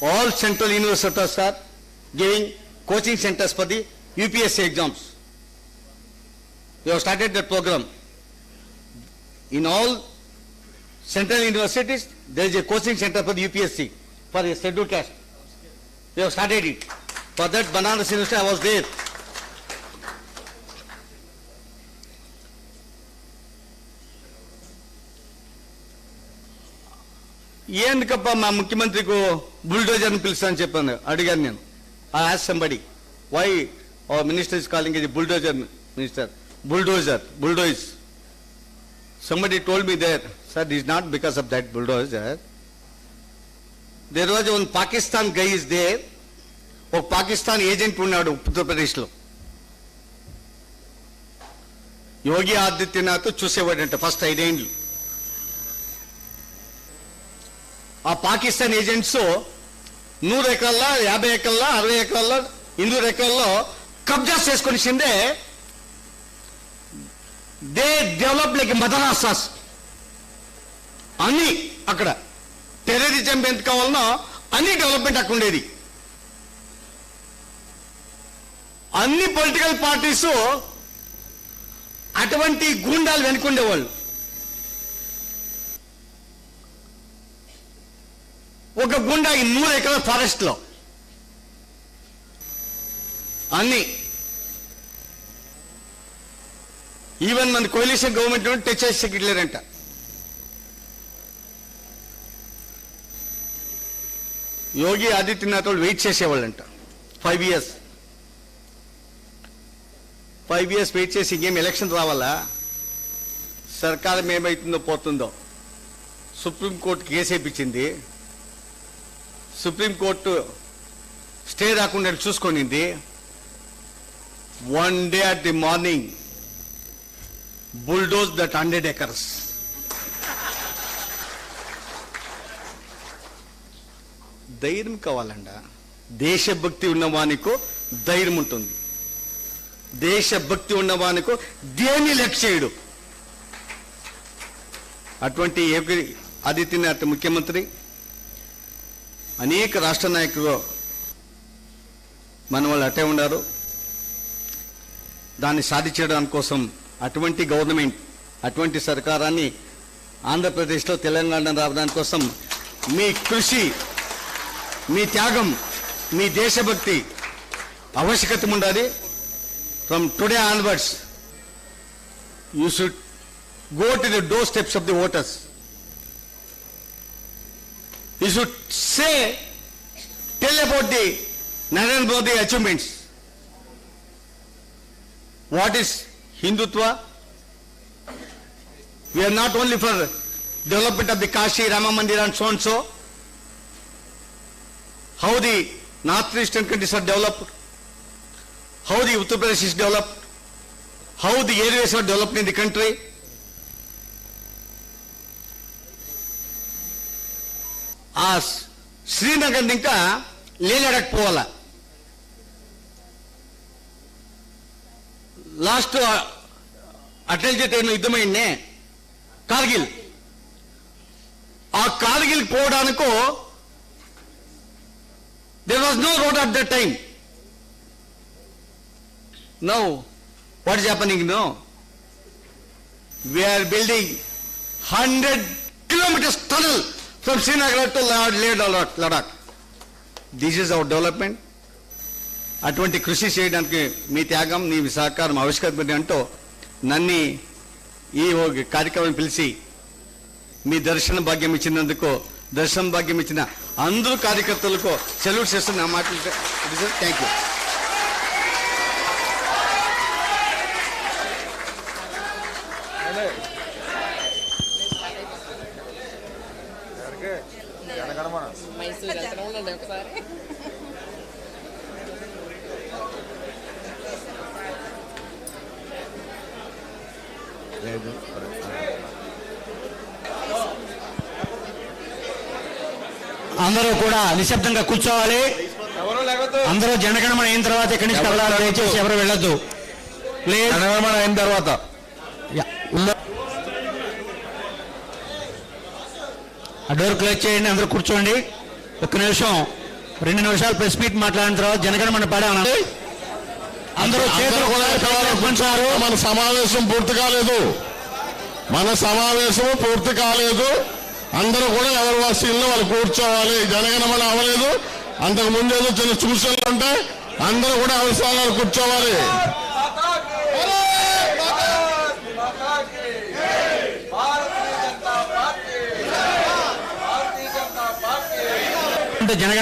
all central universities are giving coaching centers for the UPSC exams. We have started that program. In all central universities there is a coaching center for the UPSC for a scheduled caste. We have started it. For that Banaras University I was there. ఎందుకప్ప మా ముఖ్యమంత్రికి బుల్డోజర్ని పిలుస్తానని చెప్పాను, అడిగాను నేను. I ask somebody why our minister is calling it bulldozer minister, bulldoze. Somebody told me there, sir, it is not because of that bulldozer. There was one Pakistan guy is there, ఒక Pakistan agent ఉన్నాడు ఉత్తరప్రదేశ్లో. Yogi Adityanath చూసేవాడంట first 5 ఏళ్ళు. ఆ Pakistan agents 100 ఎకరాల్లో 50 ఎకరాల్లో 60 ఎకరాల్లో 200 ఎకరాల్లో కబ్జా చేసుకొనిసిందే. దే డెవలప్ లైక్ మదరాసాస్ అన్ని. అక్కడ టెర్రరిజం ఎంత కావాలనో అన్ని డెవలప్మెంట్ అక్కడ ఉండేది. అన్ని పొలిటికల్ పార్టీస్ అటువంటి గూండాలు వెనుకుండేవాళ్ళు. ఒక గుండా ఈ 100 ఎకరాల ఫారెస్ట్ లో అన్ని. ఈవెన్ మన కోalition గవర్నమెంట్ టచ్ చేసి గిట్లేరంట. యోగి ఆదిత్యనాథ్ వాళ్ళు వెయిట్ చేసేవాళ్ళంట 5 years. 5 years వెయిట్ చేసి ఇంకేం ఎలక్షన్ రావాలా, సర్కారం ఏమైతుందో పోతుందో. సుప్రీంకోర్టు కేసు వేయించింది, సుప్రీంకోర్టు స్టే రాకుండా చూసుకొనింది. 1 day at the morning bulldoze that 100 acres. ధైర్యం కావాలండ. దేశభక్తి ఉన్నవానికో ధైర్యం ఉంటుంది, దేశభక్తి ఉన్నవానికో దేని లక్ష్యుడు. అటువంటి యోగి ఆదిత్యనాథ్ ముఖ్యమంత్రి, అనేక రాష్ట్ర నాయకులు మన వాళ్ళు అట్టే ఉన్నారు. దాన్ని సాధించడానికి కోసం అటువంటి గవర్నమెంట్, అటువంటి సర్కారాన్ని ఆంధ్రప్రదేశ్లో తెలంగాణ రావడానికి కోసం మీ కృషి, మీ త్యాగం, మీ దేశభక్తి ఆవశ్యకత ఉండాలి. From today onwards you should go to the doorsteps of the voters. You should tell about the Narendra Modi achievements. What is Hindutva? We are not only for development of the Kashi, Rama Mandir and so and so. How the northeastern countries are developed, how the Uttar Pradesh is developed, how the areas are developed in the country. ఆ శ్రీనగర్ ఇంకా లేనడకపోవాలా. Last Atal టైంలో యుద్ధమైందే కార్గిల్. ఆ Kargil పోవడానికో there was no road at that time. Now what is happening now? We are building 100 kilometers tunnel from Srinagar to Ladakh. This is our development. అటువంటి కృషి చేయడానికి మీ త్యాగం, మీ సహకారం ఆవిష్కరించండి అంటూ నన్ను ఈ కార్యక్రమం పిలిచి మీ దర్శన భాగ్యం ఇచ్చినందుకు, దర్శన భాగ్యం ఇచ్చిన అందరూ కార్యకర్తలకు సెల్యూట్ చేస్తున్న నా మాటలు. Thank you. చూడండి ఒకసారి. అందరూ కూడా నిశ్శబ్దంగా కూర్చోవాలి. అందరూ జనగణమన అయిన తర్వాత ఇక్కడి నుంచి కదలాలి. దయచేసి ఎవరు వెళ్ళొద్దు ప్లీజ్. జనగణమన అయిన తర్వాత ఆ డోర్ క్లోజ్ చేయండి. అందరూ కూర్చోండి. ఒక్క నిమిషం 2 నిమిషాలు ప్రెస్ మీట్ మాట్లాడిన తర్వాత జనగణమన పాడాలి. అందరూ చేతులు కూడా పంచారు. మన సమావేశం పూర్తి కాలేదు. అందరూ కూడా ఎవరి వాసీల్లో వాళ్ళు కూర్చోవాలి. జనగణమన అవ్వలేదు. అంతకు ముందు ఏదో చిన్న సూచనలు ఉంటాయి. అందరూ కూడా ఎవరి స్థానాలు కూర్చోవాలి. జనగణ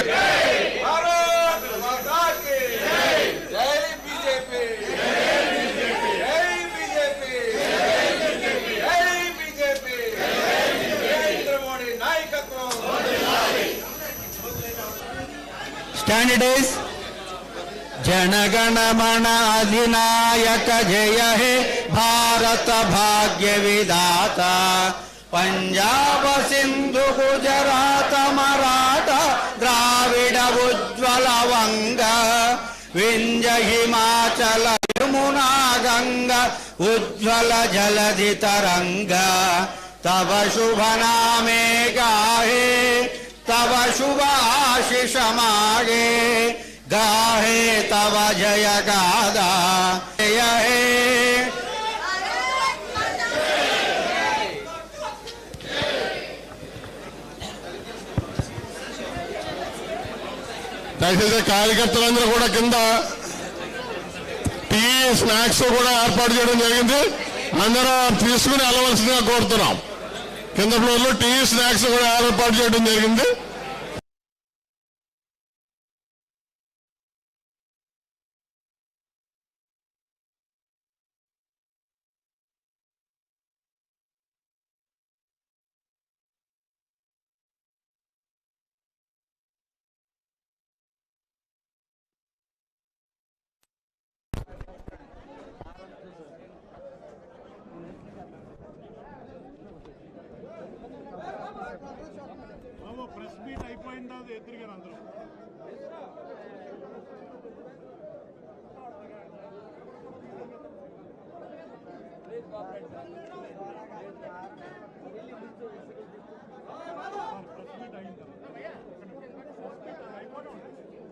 स्टैंडर्डाइज जनगणमन अधिनायक जय हे भारत भाग्य विधाता पंजाब सिंधु गुजरात मराठा द्राविड उज्ज्वल वंग विंध्य हिमाचल यमुना गंगा उज्ज्वल जलधि तरंग तव शुभ नामे गाहे तव शुभ आशीष मागे गाहे तव जय गादा जय हे దయచేసి కార్యకర్తలందరూ కూడా కింద టీ స్నాక్స్ కూడా ఏర్పాటు చేయడం జరిగింది. అందరూ తీసుకుని వెళ్ళవలసిందిగా కోరుతున్నాం. కింద ఫ్లోర్లో టీ స్నాక్స్ కూడా ఏర్పాటు చేయడం జరిగింది. ప్రెస్ మీట్ అయిపోయిందా ఎదురుగా అందరూ ప్రెస్ మీట్ అయిన తర్వాత అయిపోవడం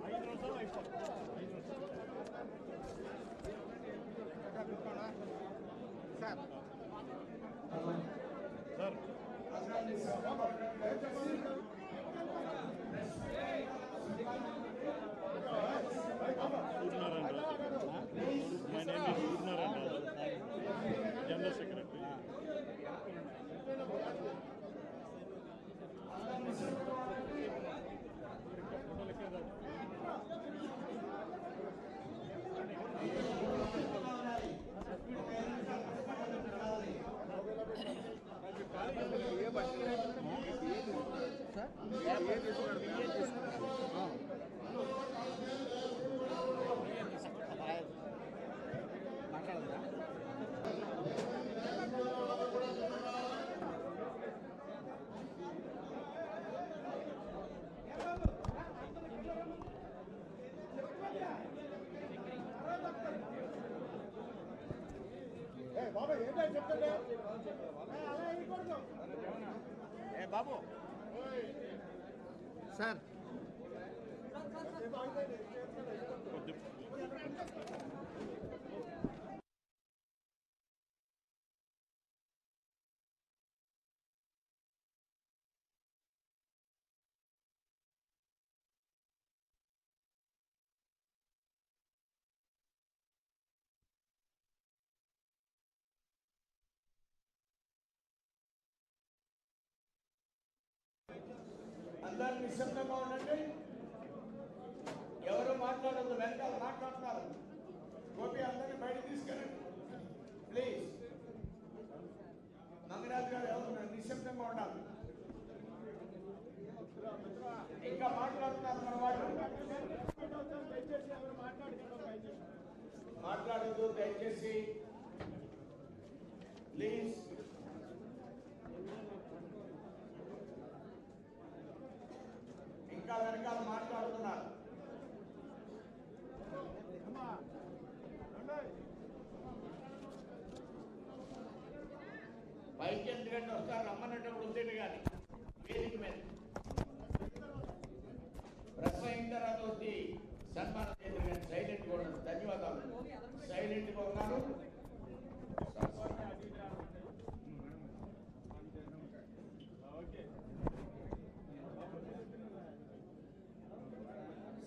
5 నిమిషాలు అయిపోతుంది. సార్ जनरल सेक्रेटरी బాబు సార్ అందరూ నిశ్శబ్దంగా ఉండండి. ఎవరు మాట్లాడద్దు. వెనకాల మాట్లాడుతున్నారు. గోపి అందరినీ బయటకు తీసుకెళ్ళండి ప్లీజ్. మంగరాజు గారు ఎవరు నిశ్శబ్దంగా ఉండాలి. ఇంకా మాట్లాడుతున్నారు. మాట్లాడదు దయచేసి ప్లీజ్. ఇంకా వెనకాల మాట్లాడుతున్నారు. పైకి ఎందుకంటే వస్తారు, రమ్మన్నప్పుడు ఉండేది కానీ వేదిక మీద ప్రశ్న అయిన తర్వాత వచ్చి సన్మానం చేయదు కానీ సైలెంట్ కూడా ఉన్నారు. ధన్యవాదాలు. సైలెంట్ గా ఉన్నారు.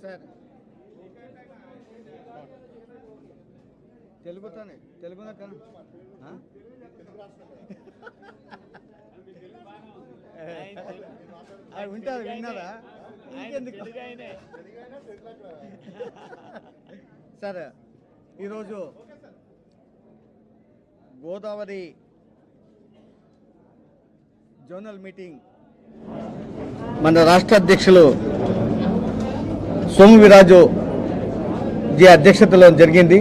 సార్ తెలుగుతానే తెలుగునా కన్నా వింటారు విన్నారా? సార్ ఈరోజు గోదావరి జోనల్ మీటింగ్ మన రాష్ట్ర అధ్యక్షులు సోము వీరాజు జీ అధ్యక్షతలో జరిగింది.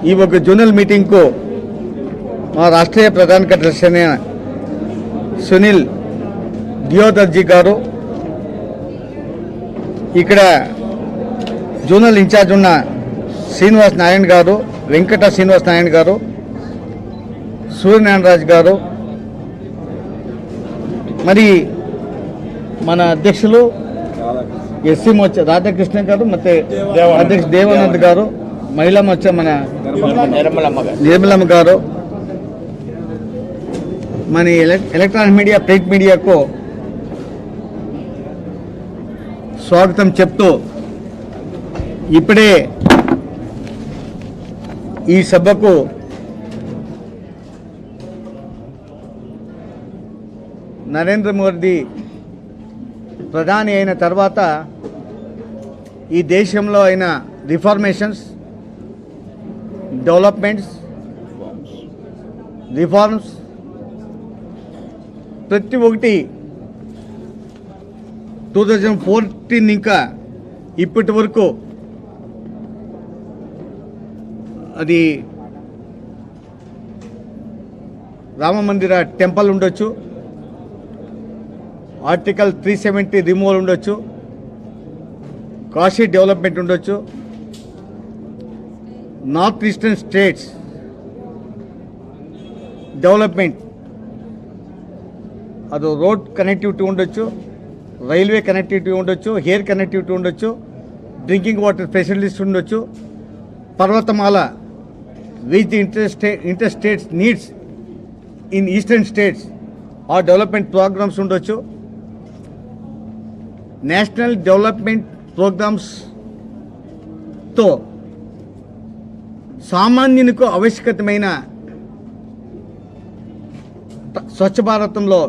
ఈ ఒక జోనల్ మీటింగ్కు మా రాష్ట్రీయ ప్రధాన కార్యదర్శి అయిన సునీల్ దియోదర్జీ గారు, ఇక్కడ జోనల్ ఇన్ఛార్జ్ ఉన్న శ్రీనివాస్ నారాయణ గారు, వెంకట శ్రీనివాస్ నారాయణ గారు, సూర్యనారాయణరాజు గారు, మరి మన అధ్యక్షులు ఎస్సీ మోర్చా రాధాకృష్ణ గారు, ಮತ್ತೆ అధ్యక్ష దేవానంద్ గారు, మహిళా మోర్చా మన నిర్మలమ్మ గారు, మన ఎలక్ట్రానిక్ మీడియా ప్రింట్ మీడియాకు స్వాగతం చెప్తూ ఇప్పుడే ఈ సభకు నరేంద్ర మోదీ ప్రధాని అయిన తర్వాత ఈ దేశంలో అయిన రిఫార్మేషన్స్, డెవలప్మెంట్స్, రిఫార్మ్స్ ప్రతి ఒక్కటి 2014 ఇంకా ఇప్పటి వరకు అది రామ మందిర టెంపుల్ ఉండొచ్చు, ఆర్టికల్ 370 రిమూవల్ ఉండొచ్చు, కాశీ డెవలప్మెంట్ ఉండొచ్చు, నార్త్ ఈస్టర్న్ స్టేట్స్ డెవలప్మెంట్, అది రోడ్ కనెక్టివిటీ ఉండొచ్చు, రైల్వే కనెక్టివిటీ ఉండొచ్చు, ఎయిర్ కనెక్టివిటీ ఉండొచ్చు, డ్రింకింగ్ వాటర్ ఫెసిలిటీస్ ఉండొచ్చు, Parvatmala which the inter states needs in eastern states ఆ డెవలప్మెంట్ ప్రోగ్రామ్స్ ఉండొచ్చు, నేషనల్ డెవలప్మెంట్ ప్రోగ్రామ్స్తో సామాన్యునికి ఆవశ్యకతమైన స్వచ్ఛ భారతంలో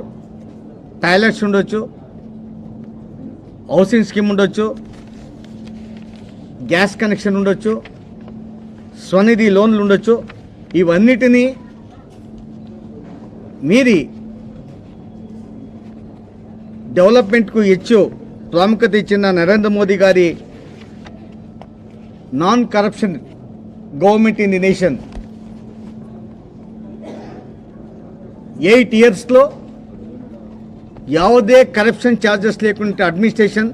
టాయిలెట్స్ ఉండొచ్చు, హౌసింగ్ స్కీమ్ ఉండొచ్చు, గ్యాస్ కనెక్షన్ ఉండొచ్చు, స్వనిధి లోన్లు ఉండొచ్చు. ఇవన్నిటినీ మీరి డెవలప్మెంట్కు ಹೆಚ್ಚು ప్రాముఖ్యత ఇచ్చిన నరేంద్ర మోదీ గారి non corruption government in the nation 8 ఇయర్స్లో ಯಾವುದೇ కరప్షన్ ఛార్జెస్ లేకుండా administration,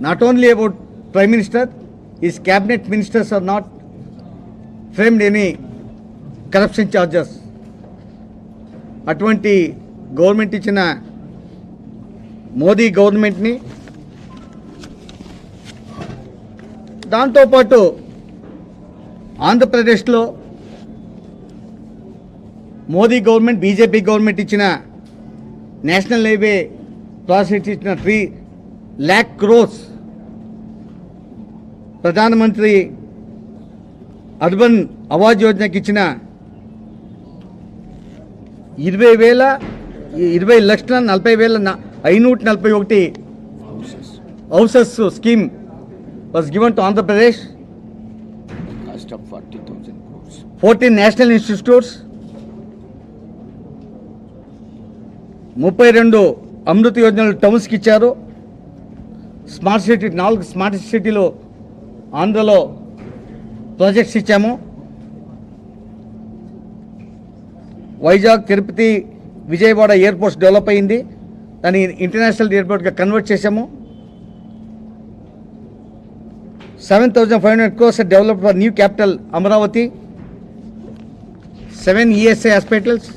not only about prime minister, his cabinet ministers are not framed any corruption charges. అటువంటి గవర్నమెంట్ ఇచ్చిన మోదీ గవర్నమెంట్ని, దాంతోపాటు ఆంధ్రప్రదేశ్లో మోదీ గవర్నమెంట్, బీజేపీ గవర్నమెంట్ ఇచ్చిన నేషనల్ హైవే ప్రాజెక్ట్ ఇచ్చిన 3 lakh crores, ప్రధానమంత్రి అర్బన్ ఆవాజ్ యోజనకి ఇచ్చిన 20,40,541 houses scheme was given to Andhra Pradesh. Cost of 40,000 crores. 14 national institutes, 32 Amrit యోజనలు టౌన్స్కి ఇచ్చారు, స్మార్ట్ సిటీ 4 స్మార్ట్ సిటీలు ఆంధ్రలో ప్రాజెక్ట్స్ ఇచ్చాము. వైజాగ్, తిరుపతి, విజయవాడ ఎయిర్పోర్ట్స్ డెవలప్ అయింది. దాన్ని ఇంటర్నేషనల్ ఎయిర్పోర్ట్గా కన్వర్ట్ చేశాము. 7,500 crores develop for new capital Amaravati. 7 ESI hospitals.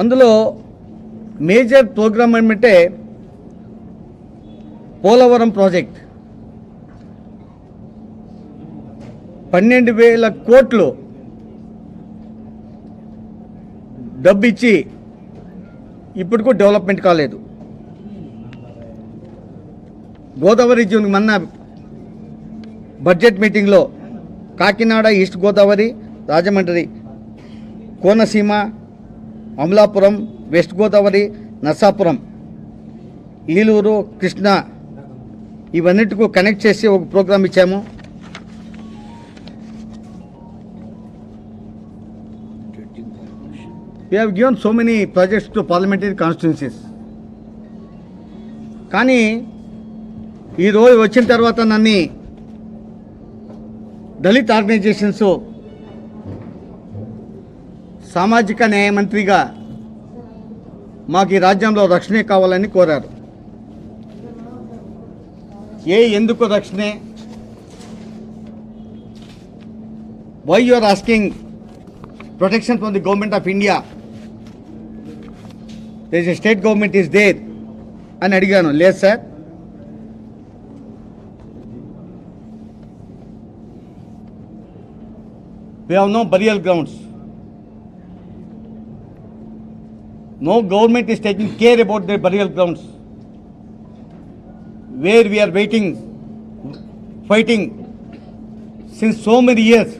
అందులో మేజర్ ప్రోగ్రామ్ ఏమంటే పోలవరం ప్రాజెక్ట్. 12,000 కోట్లు డబ్బు ఇచ్చి ఇప్పటికూ డెవలప్మెంట్ కాలేదు. గోదావరి జోన్ మొన్న బడ్జెట్ మీటింగ్లో కాకినాడ, ఈస్ట్ గోదావరి, రాజమండ్రి, కోనసీమ, అమలాపురం, వెస్ట్ గోదావరి, నర్సాపురం, ఈలూరు, కృష్ణ ఇవన్నిటికూ కనెక్ట్ చేసి ఒక ప్రోగ్రామ్ ఇచ్చాము. We have given so many projects to parliamentary constituencies. కానీ ఈరోజు వచ్చిన తర్వాత నన్ను దళిత్ ఆర్గనైజేషన్స్ సామాజిక న్యాయ మంత్రిగా మాకు ఈ రాజ్యంలో రక్షణే కావాలని కోరారు. ఎందుకు రక్షణే? Why you are asking protection from the government of India? there is a state government is there అని అడిగాను. లేదు sir, we have no burial grounds. No government is taking care about their burial grounds, where we are fighting since so many years.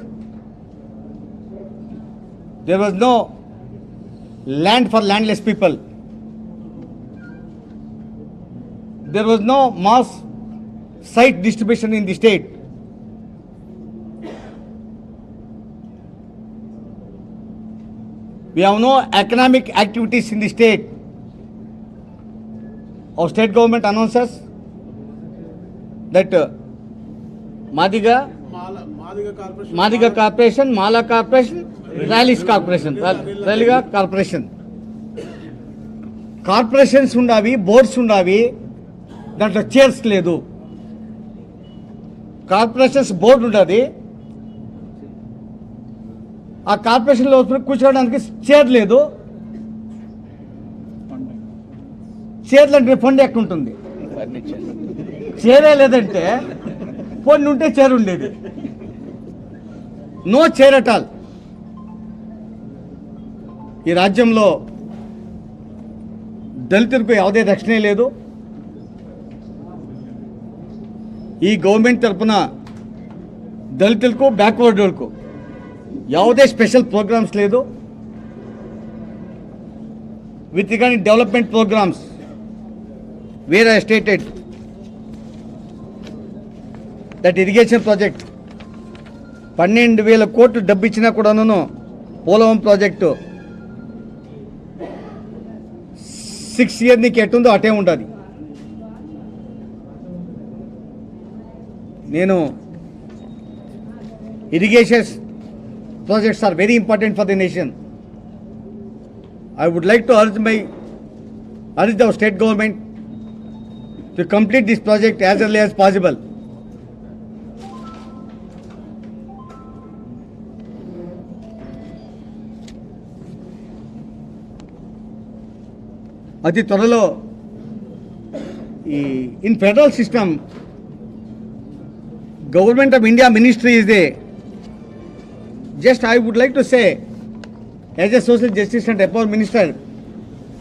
There was no land for landless people. There was no mass site distribution in the state. We have no economic activities in the state. Our state government announces that Madiga Corporation, Mala Corporation, Rallies Corporation, Ralliga Corporation. Corporations undavi, boards undavi, దాంట్లో chairs లేదు. Corporations board ఉంటుంది, ఆ కార్పొరేషన్లో కూర్చోవడానికి chair లేదు. చైర్లు అంటే fund ఎక్కడ ఉంటుంది? చైరే లేదంటే ఫండ్ ఉంటే చైర్ ఉండేది. No chair at all. ఈ రాజ్యంలో దళితులకు ಯಾವುದೇ రక్షణ లేదు. ఈ గవర్నమెంట్ తరఫున దళితులకు, బ్యాక్వర్డ్ వాళ్ళకు ಯಾವುದೇ స్పెషల్ ప్రోగ్రామ్స్ లేదు. With regarding development programmes, where I stated that irrigation project 12,000 కోట్లు డబ్బు ఇచ్చినా కూడాను పోలవరం ప్రాజెక్టు 6 years నీకు ఎట్టుందో అటే ఉంటుంది. నేను irrigation projects are very important for the nation. I would like to urge our state government to complete this project as early as possible. అతి త్వరలో in federal system, Government of India Ministry is there. Just I would like to say, as a social justice and empowerment minister,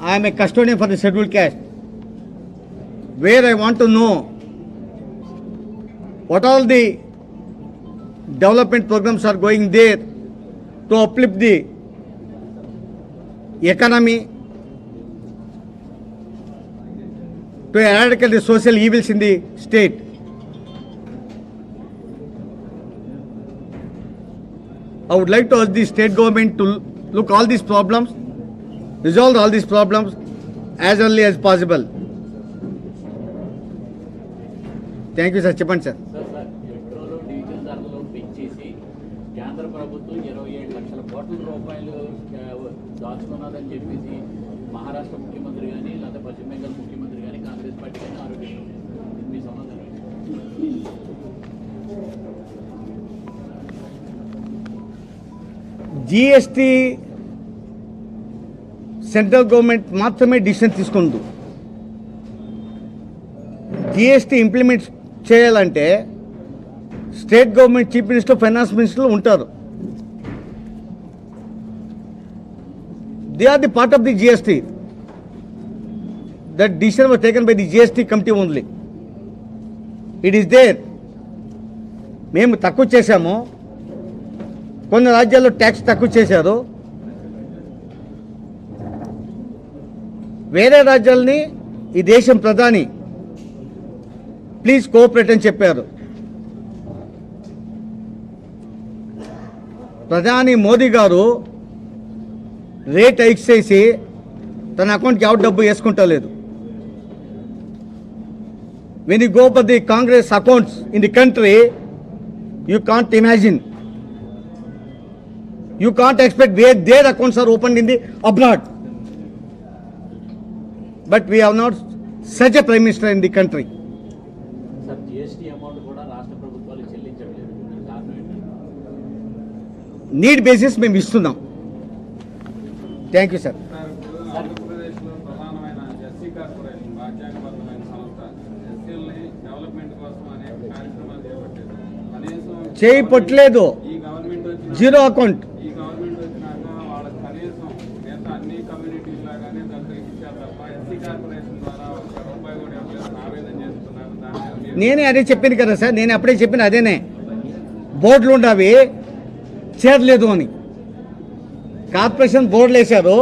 I am a custodian for the scheduled caste, where I want to know what all the development programs are going there to uplift the economy, to eradicate the social evils in the state. I would like to urge the state government to look all these problems resolve all these problems as early as possible. Thank you, sir. చెప్పండి sir. Sir petrol diesel ధరలు పెంచేసి కేంద్ర ప్రభుత్వం 27 లక్షల కోట్ల రూపాయలు దాచుకున్నదని చెప్పేసి మహారాష్ట్ర ముఖ్యమంత్రి కానీ లేదా పశ్చిమ బెంగాల్ ముఖ్యమంత్రి కానీ కాంగ్రెస్ పార్టీ కానీ ఆరోపిస్తున్నారు. మీ సమాధానం జిఎస్టీ సెంట్రల్ గవర్నమెంట్ మాత్రమే డిసిషన్ తీసుకుంది. జిఎస్టీ ఇంప్లిమెంట్ చేయాలంటే state government chief minister, finance minister ఉంటారు. They are the part of the GST. That decision was taken by the GST committee only. It is there. మేము తక్కువ చేశాము, కొన్ని రాజ్యాల్లో tax తక్కువ చేశారు, వేరే రాజ్యాలని ఈ దేశం ప్రధాని ప్లీజ్ కోఆపరేట్ అని చెప్పారు. ప్రధాని మోదీ గారు రేట్ హైక్ చేసి తన అకౌంట్కి ఎవరు డబ్బు వేసుకుంటలేదు. When you go for the Congress accounts in the country, you can't imagine, you can't expect where their accounts are opened in the abroad. But we have not such a prime minister in the country. Sir GST amount కూడా రాష్ట్ర ప్రభుత్వాలు చెల్లించట్లేదు. కారణం ఏంటంటే need basis మేము ఇస్తున్నాం. Thank you sir. ఆంధ్రప్రదేశ్లో ప్రధానమైన SC corporation రాజ్యాంగబద్ధమైన సంస్థ ఎస్సీలని డెవలప్మెంట్ కోసం అనేక కార్యక్రమాలు చేపట్టేది. కనీసం చేయపట్లేదు. ఈ గవర్నమెంట్ వచ్చిన జీరో అకౌంట్. ఈ గవర్నమెంట్ వచ్చినాక వాళ్ళకి కనీసం మిగతా అన్ని కమ్యూనిటీస్ లాగానే దగ్గరికి ఇచ్చారు తప్ప ఎస్సీ కార్పొరేషన్ ద్వారా ఒక్క రూపాయి కూడా ఇవ్వలేదని ఆవేదన చేస్తున్నారు. దాని మీద నేనే అదే చెప్పింది కదా సార్, నేను అప్పుడే చెప్పిన అదేనే. బోర్డులు ఉండవి చేరలేదు అని. కార్పొరేషన్ బోర్డులు వేశారు,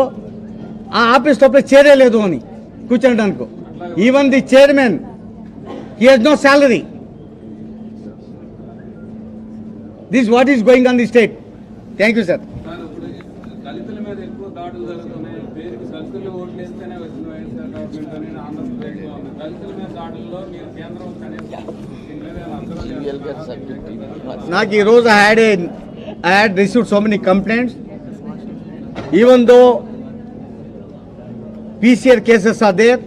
ఆ ఆఫీస్ లోపల చేరలేదు అని కూర్చోడానికి. Even the chairman he has no salary. This what is going on the state. Thank you sir. Sir ఇప్పుడు దళితుల మీద ఎక్కువ దాడులు జరుగుతున్నాయి. పేరుకి దళితులు ఓట్లు వేస్తేనే వచ్చిన వైఎస్ఆర్ గవర్నమెంట్ అని ఆంధ్రప్రదేశ్లో ఉంది. దళితుల మీద దాడుల్లో మీరు కేంద్రం కనీసం దీని మీద అందరూ నాకు ఈరోజు I had received so many complaints. Even though PCR cases are there,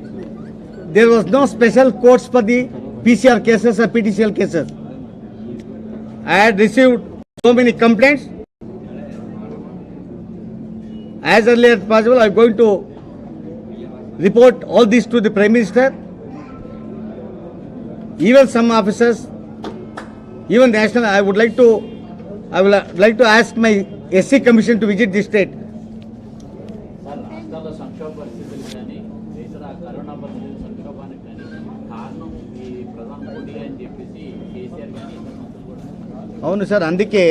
there was no special courts for the PCR cases or PTCL cases. I had received so many complaints. As early as possible, I am going to report all this to the Prime Minister. Even some officers, even national, I would like to ask my SC Commission to visit this state. Sir రాష్ట్రాల్లో సంక్షోభ పరిస్థితులు కానీ దేశ corona పరిస్థితుల సంక్షోభానికి కానీ కారణం ఈ ప్రధాని మోడీ అని చెప్పేసి కేసీఆర్ కానీ ఇతర మంత్రులు కూడా. అవును సార్, అందుకే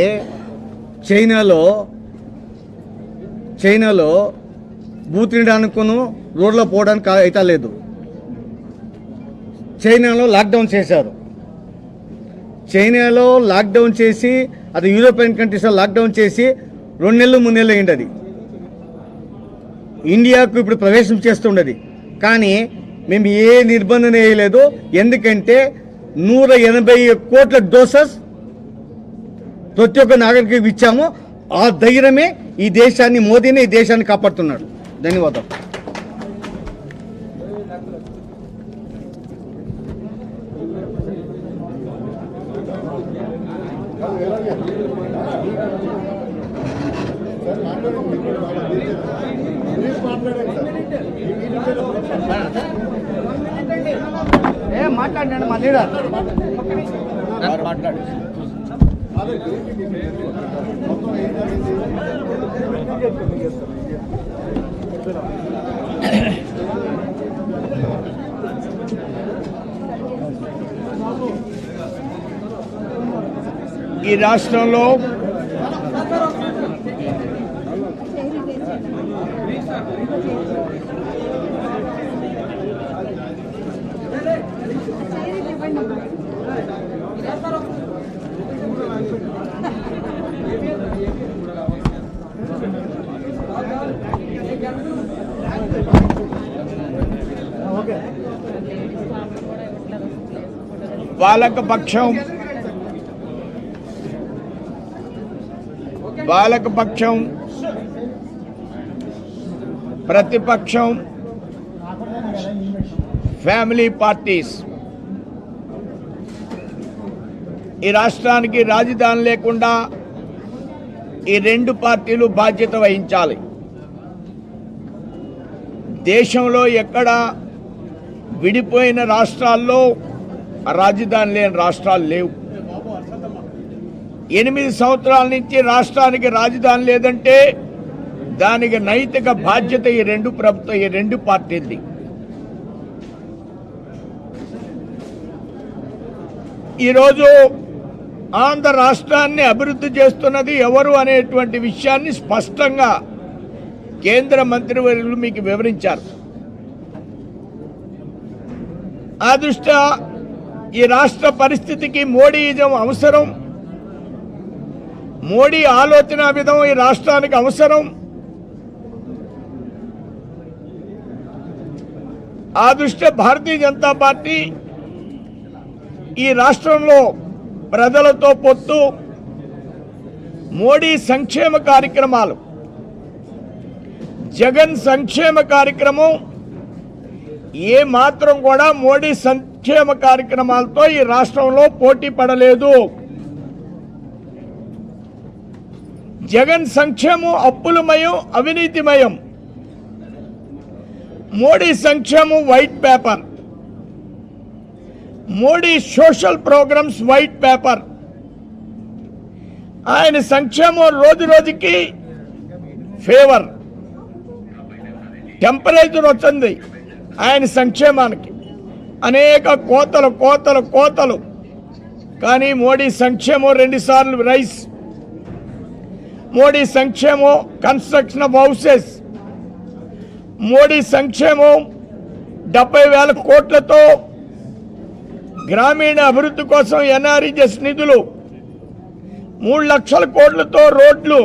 చైనాలో బూత్ తినడానికిను రోడ్లో పోవడానికి అయితే లేదు. చైనాలో లాక్డౌన్ చేశారు. చైనాలో లాక్డౌన్ చేసి, అది యూరోపియన్ కంట్రీస్లో లాక్డౌన్ చేసి 2 నెలలు 3 నెలలు అయింది. అది ఇండియాకు ఇప్పుడు ప్రవేశం చేస్తుండది. కానీ మేము ఏ నిర్బంధన వేయలేదు. ఎందుకంటే 180 కోట్ల డోసెస్ ప్రతి ఒక్క నాగరికుడికి ఇచ్చాము. ఆ ధైర్యమే ఈ దేశాన్ని, మోదీని ఈ దేశాన్ని కాపాడుతున్నాడు. ధన్యవాదాలు. మాట్లాడండి మా లీడర్. మాట్లాడు. ఈ రాష్ట్రంలో పాలకపక్షం ప్రతిపక్షం ఫ్యామిలీ పార్టీస్ ఈ రాష్ట్రానికి రాజధాని లేకుండా ఈ రెండు పార్టీలు బాధ్యత వహించాలి. దేశంలో ఎక్కడ విడిపోయిన రాష్ట్రాల్లో రాజధాని లేని రాష్ట్రాలు లేవు. 8 సంవత్సరాల నుంచి రాష్ట్రానికి రాజధాని లేదంటే దానికి నైతిక బాధ్యత ఈ రెండు పార్టీలది. ఈరోజు ఆంధ్ర రాష్ట్రాన్ని అభివృద్ధి చేస్తున్నది ఎవరు అనేటువంటి విషయాన్ని స్పష్టంగా కేంద్ర మంత్రివర్యులు మీకు వివరించారు. ఆ దృష్ట్యా ఈ రాష్ట్ర పరిస్థితికి మోడీయిజం అవసరం, మోడీ ఆలోచన విధం ఈ రాష్ట్రానికి అవసరం. ఆ దృష్ట్యా భారతీయ జనతా పార్టీ ఈ రాష్ట్రంలో ప్రజలతో పొత్తు, మోడీ సంక్షేమ కార్యక్రమాలు, జగన్ సంక్షేమ కార్యక్రమం ఏ మాత్రం కూడా మోడీ సంక్షేమ కార్యక్రమాలతో ఈ రాష్ట్రంలో పోటీ పడలేదు. జగన్ సంక్షేమం అప్పులమయం, అవినీతిమయం. మోడీ సంక్షేమం white paper, Modi social programmes white paper. ఆయన సంక్షేమం రోజు రోజుకి ఫేవర్, టెంపరేచర్ వచ్చింది ఆయన సంక్షేమానికి. అనేక కోతలు కోతలు కోతలు. కానీ మోడీ సంక్షేమం 2 సార్లు రైస్. మోడీ సంక్షేమం కన్స్ట్రక్షన్ ఆఫ్ హౌసెస్. మోడీ సంక్షేమం 70,000 కోట్లతో గ్రామీణ అభివృద్ధి కోసం ఎన్ఆర్ఈజెస్ నిధులు, 3 లక్షల కోట్లతో రోడ్లు.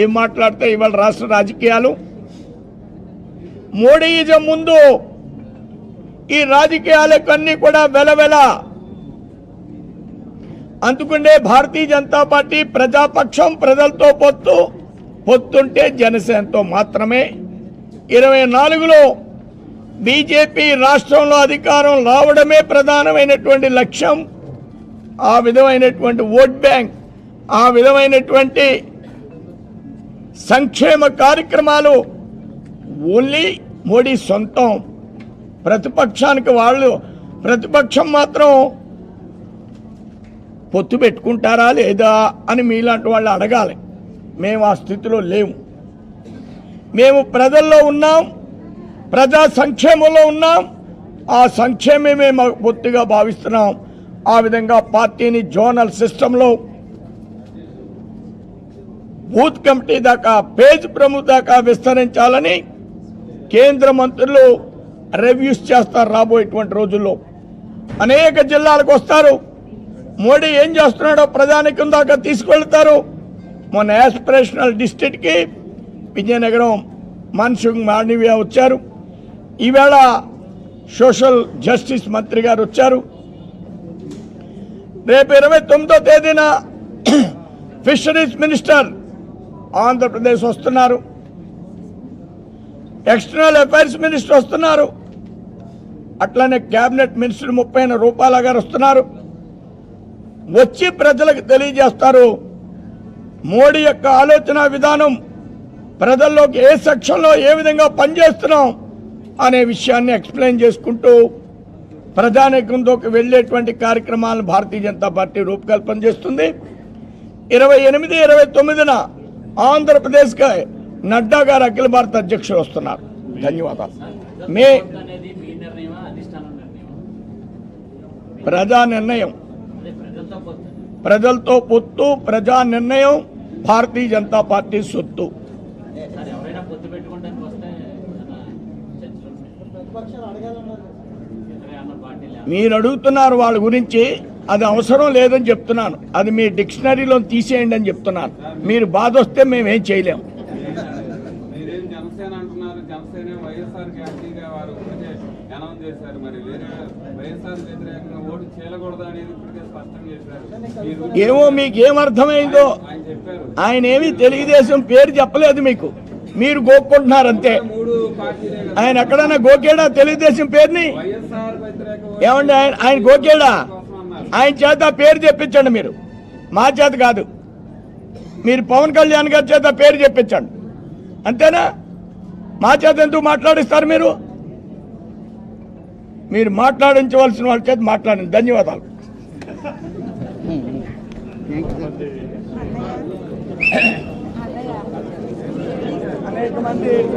ఏం మాట్లాడితే ఇవాళ రాష్ట్ర రాజకీయాలు. మోడీయిజం ముందు ఈ రాజకీయాలకన్నీ కూడా వెలవెల. అందుకుండే భారతీయ జనతా పార్టీ ప్రజాపక్షం, ప్రజలతో పొత్తుంటే జనసేనతో మాత్రమే. 24లో బీజేపీ రాష్ట్రంలో అధికారం రావడమే ప్రధానమైనటువంటి లక్ష్యం. ఆ విధమైనటువంటి ఓట్ బ్యాంక్, ఆ విధమైనటువంటి సంక్షేమ కార్యక్రమాలు ఓన్లీ మోడీ సొంతం. ప్రతిపక్షానికి ప్రతిపక్షం మాత్రం పొత్తు పెట్టుకుంటారా లేదా అని మీలాంటి వాళ్ళు అడగాలి. మేము ఆ స్థితిలో లేము. మేము ప్రజల్లో ఉన్నాం, ప్రజా సంక్షేమంలో ఉన్నాం. ఆ సంక్షేమమే మాకు పొత్తుగా భావిస్తున్నాం. ఆ విధంగా పార్టీని జోనల్ సిస్టంలో బూత్ కమిటీ దాకా, పేజ్ ప్రముఖ దాకా విస్తరించాలని కేంద్ర మంత్రులు రివ్యూస్ చేస్తారు. రాబోయేటువంటి రోజుల్లో అనేక జిల్లాలకు వస్తారు. మోడీ ఏం చేస్తున్నాడో ప్రజానికం దాకా తీసుకువెళ్తారు. మొన్న యాస్పిరేషనల్ డిస్ట్రిక్ట్కి విజయనగరం మన్సుఖ్ మాండవీయ వచ్చారు. ఈవేళ సోషల్ జస్టిస్ మంత్రి గారు వచ్చారు. రేపు 29వ తేదీన ఫిషరీస్ మినిస్టర్ ఆంధ్రప్రదేశ్ వస్తున్నారు. ఎక్స్టర్నల్ అఫైర్స్ మినిస్టర్ వస్తున్నారు. అట్లనే క్యాబినెట్ మినిస్టర్ ముప్పైన రూపాల గారు వస్తున్నారు. వచ్చి ప్రజలకు తెలియజేస్తారు మోడీ యొక్క ఆలోచన విధానం, ప్రజల్లోకి ఏ సెక్షన్లో ఏ విధంగా పనిచేస్తున్నాం అనే విషయాన్ని ఎక్స్ప్లెయిన్ చేసుకుంటూ ప్రజానీకంలోకి వెళ్ళేటువంటి కార్యక్రమాలను భారతీయ జనతా పార్టీ రూపకల్పన చేస్తుంది. 28, 29న ఆంధ్రప్రదేశ్కి నడ్డా గారు అఖిల భారత అధ్యక్షులు వస్తున్నారు. ధన్యవాదాలు. ప్రజా నిర్ణయం, ప్రజలతో పొత్తు, ప్రజా నిర్ణయం భారతీయ జనతా పార్టీ సొత్తు. మీరు అడుగుతున్నారు వాళ్ళ గురించి, అది అవసరం లేదని చెప్తున్నాను. అది మీ డిక్షనరీలో తీసేయండి అని చెప్తున్నాను. మీరు బాధ వస్తే మేమేం చేయలేము. జనసేన అంటున్నారు, జనసేన వైఎస్ఆర్ యాంటీగా వారు ఇప్పటికే అనౌన్స్ చేశారు. మరి వేరే వైఎస్ఆర్ వ్యతిరేకంగా ఓటు చేయకూడదు అనేది ఇప్పటికే స్పష్టం చేశారు. ఏమో మీకు ఏమర్థమైందో ఆయన చెప్పారు. ఆయన ఏమి తెలుగుదేశం పేరు చెప్పలేదు మీకు, మీరు గోక్కుంటున్నారు అంతే. 3 పార్టీలే కదా. ఆయన ఎక్కడన్నా గోకేడా తెలుగుదేశం పేరుని? వైఎస్ఆర్ వ్యతిరేక ఓటు ఏమండి ఆయన గోకేడా? కోసం అన్నారు. ఆయన చేత పేరు చెప్పించండి మీరు, మా చేత కాదు. మీరు పవన్ కళ్యాణ్ గారి చేత పేరు చెప్పించండి అంతేనా? మా చేత ఎందుకు మాట్లాడిస్తారు మీరు? మీరు మాట్లాడించవలసిన వాళ్ళ చేత మాట్లాడండి. ధన్యవాదాలు. అనేక మంది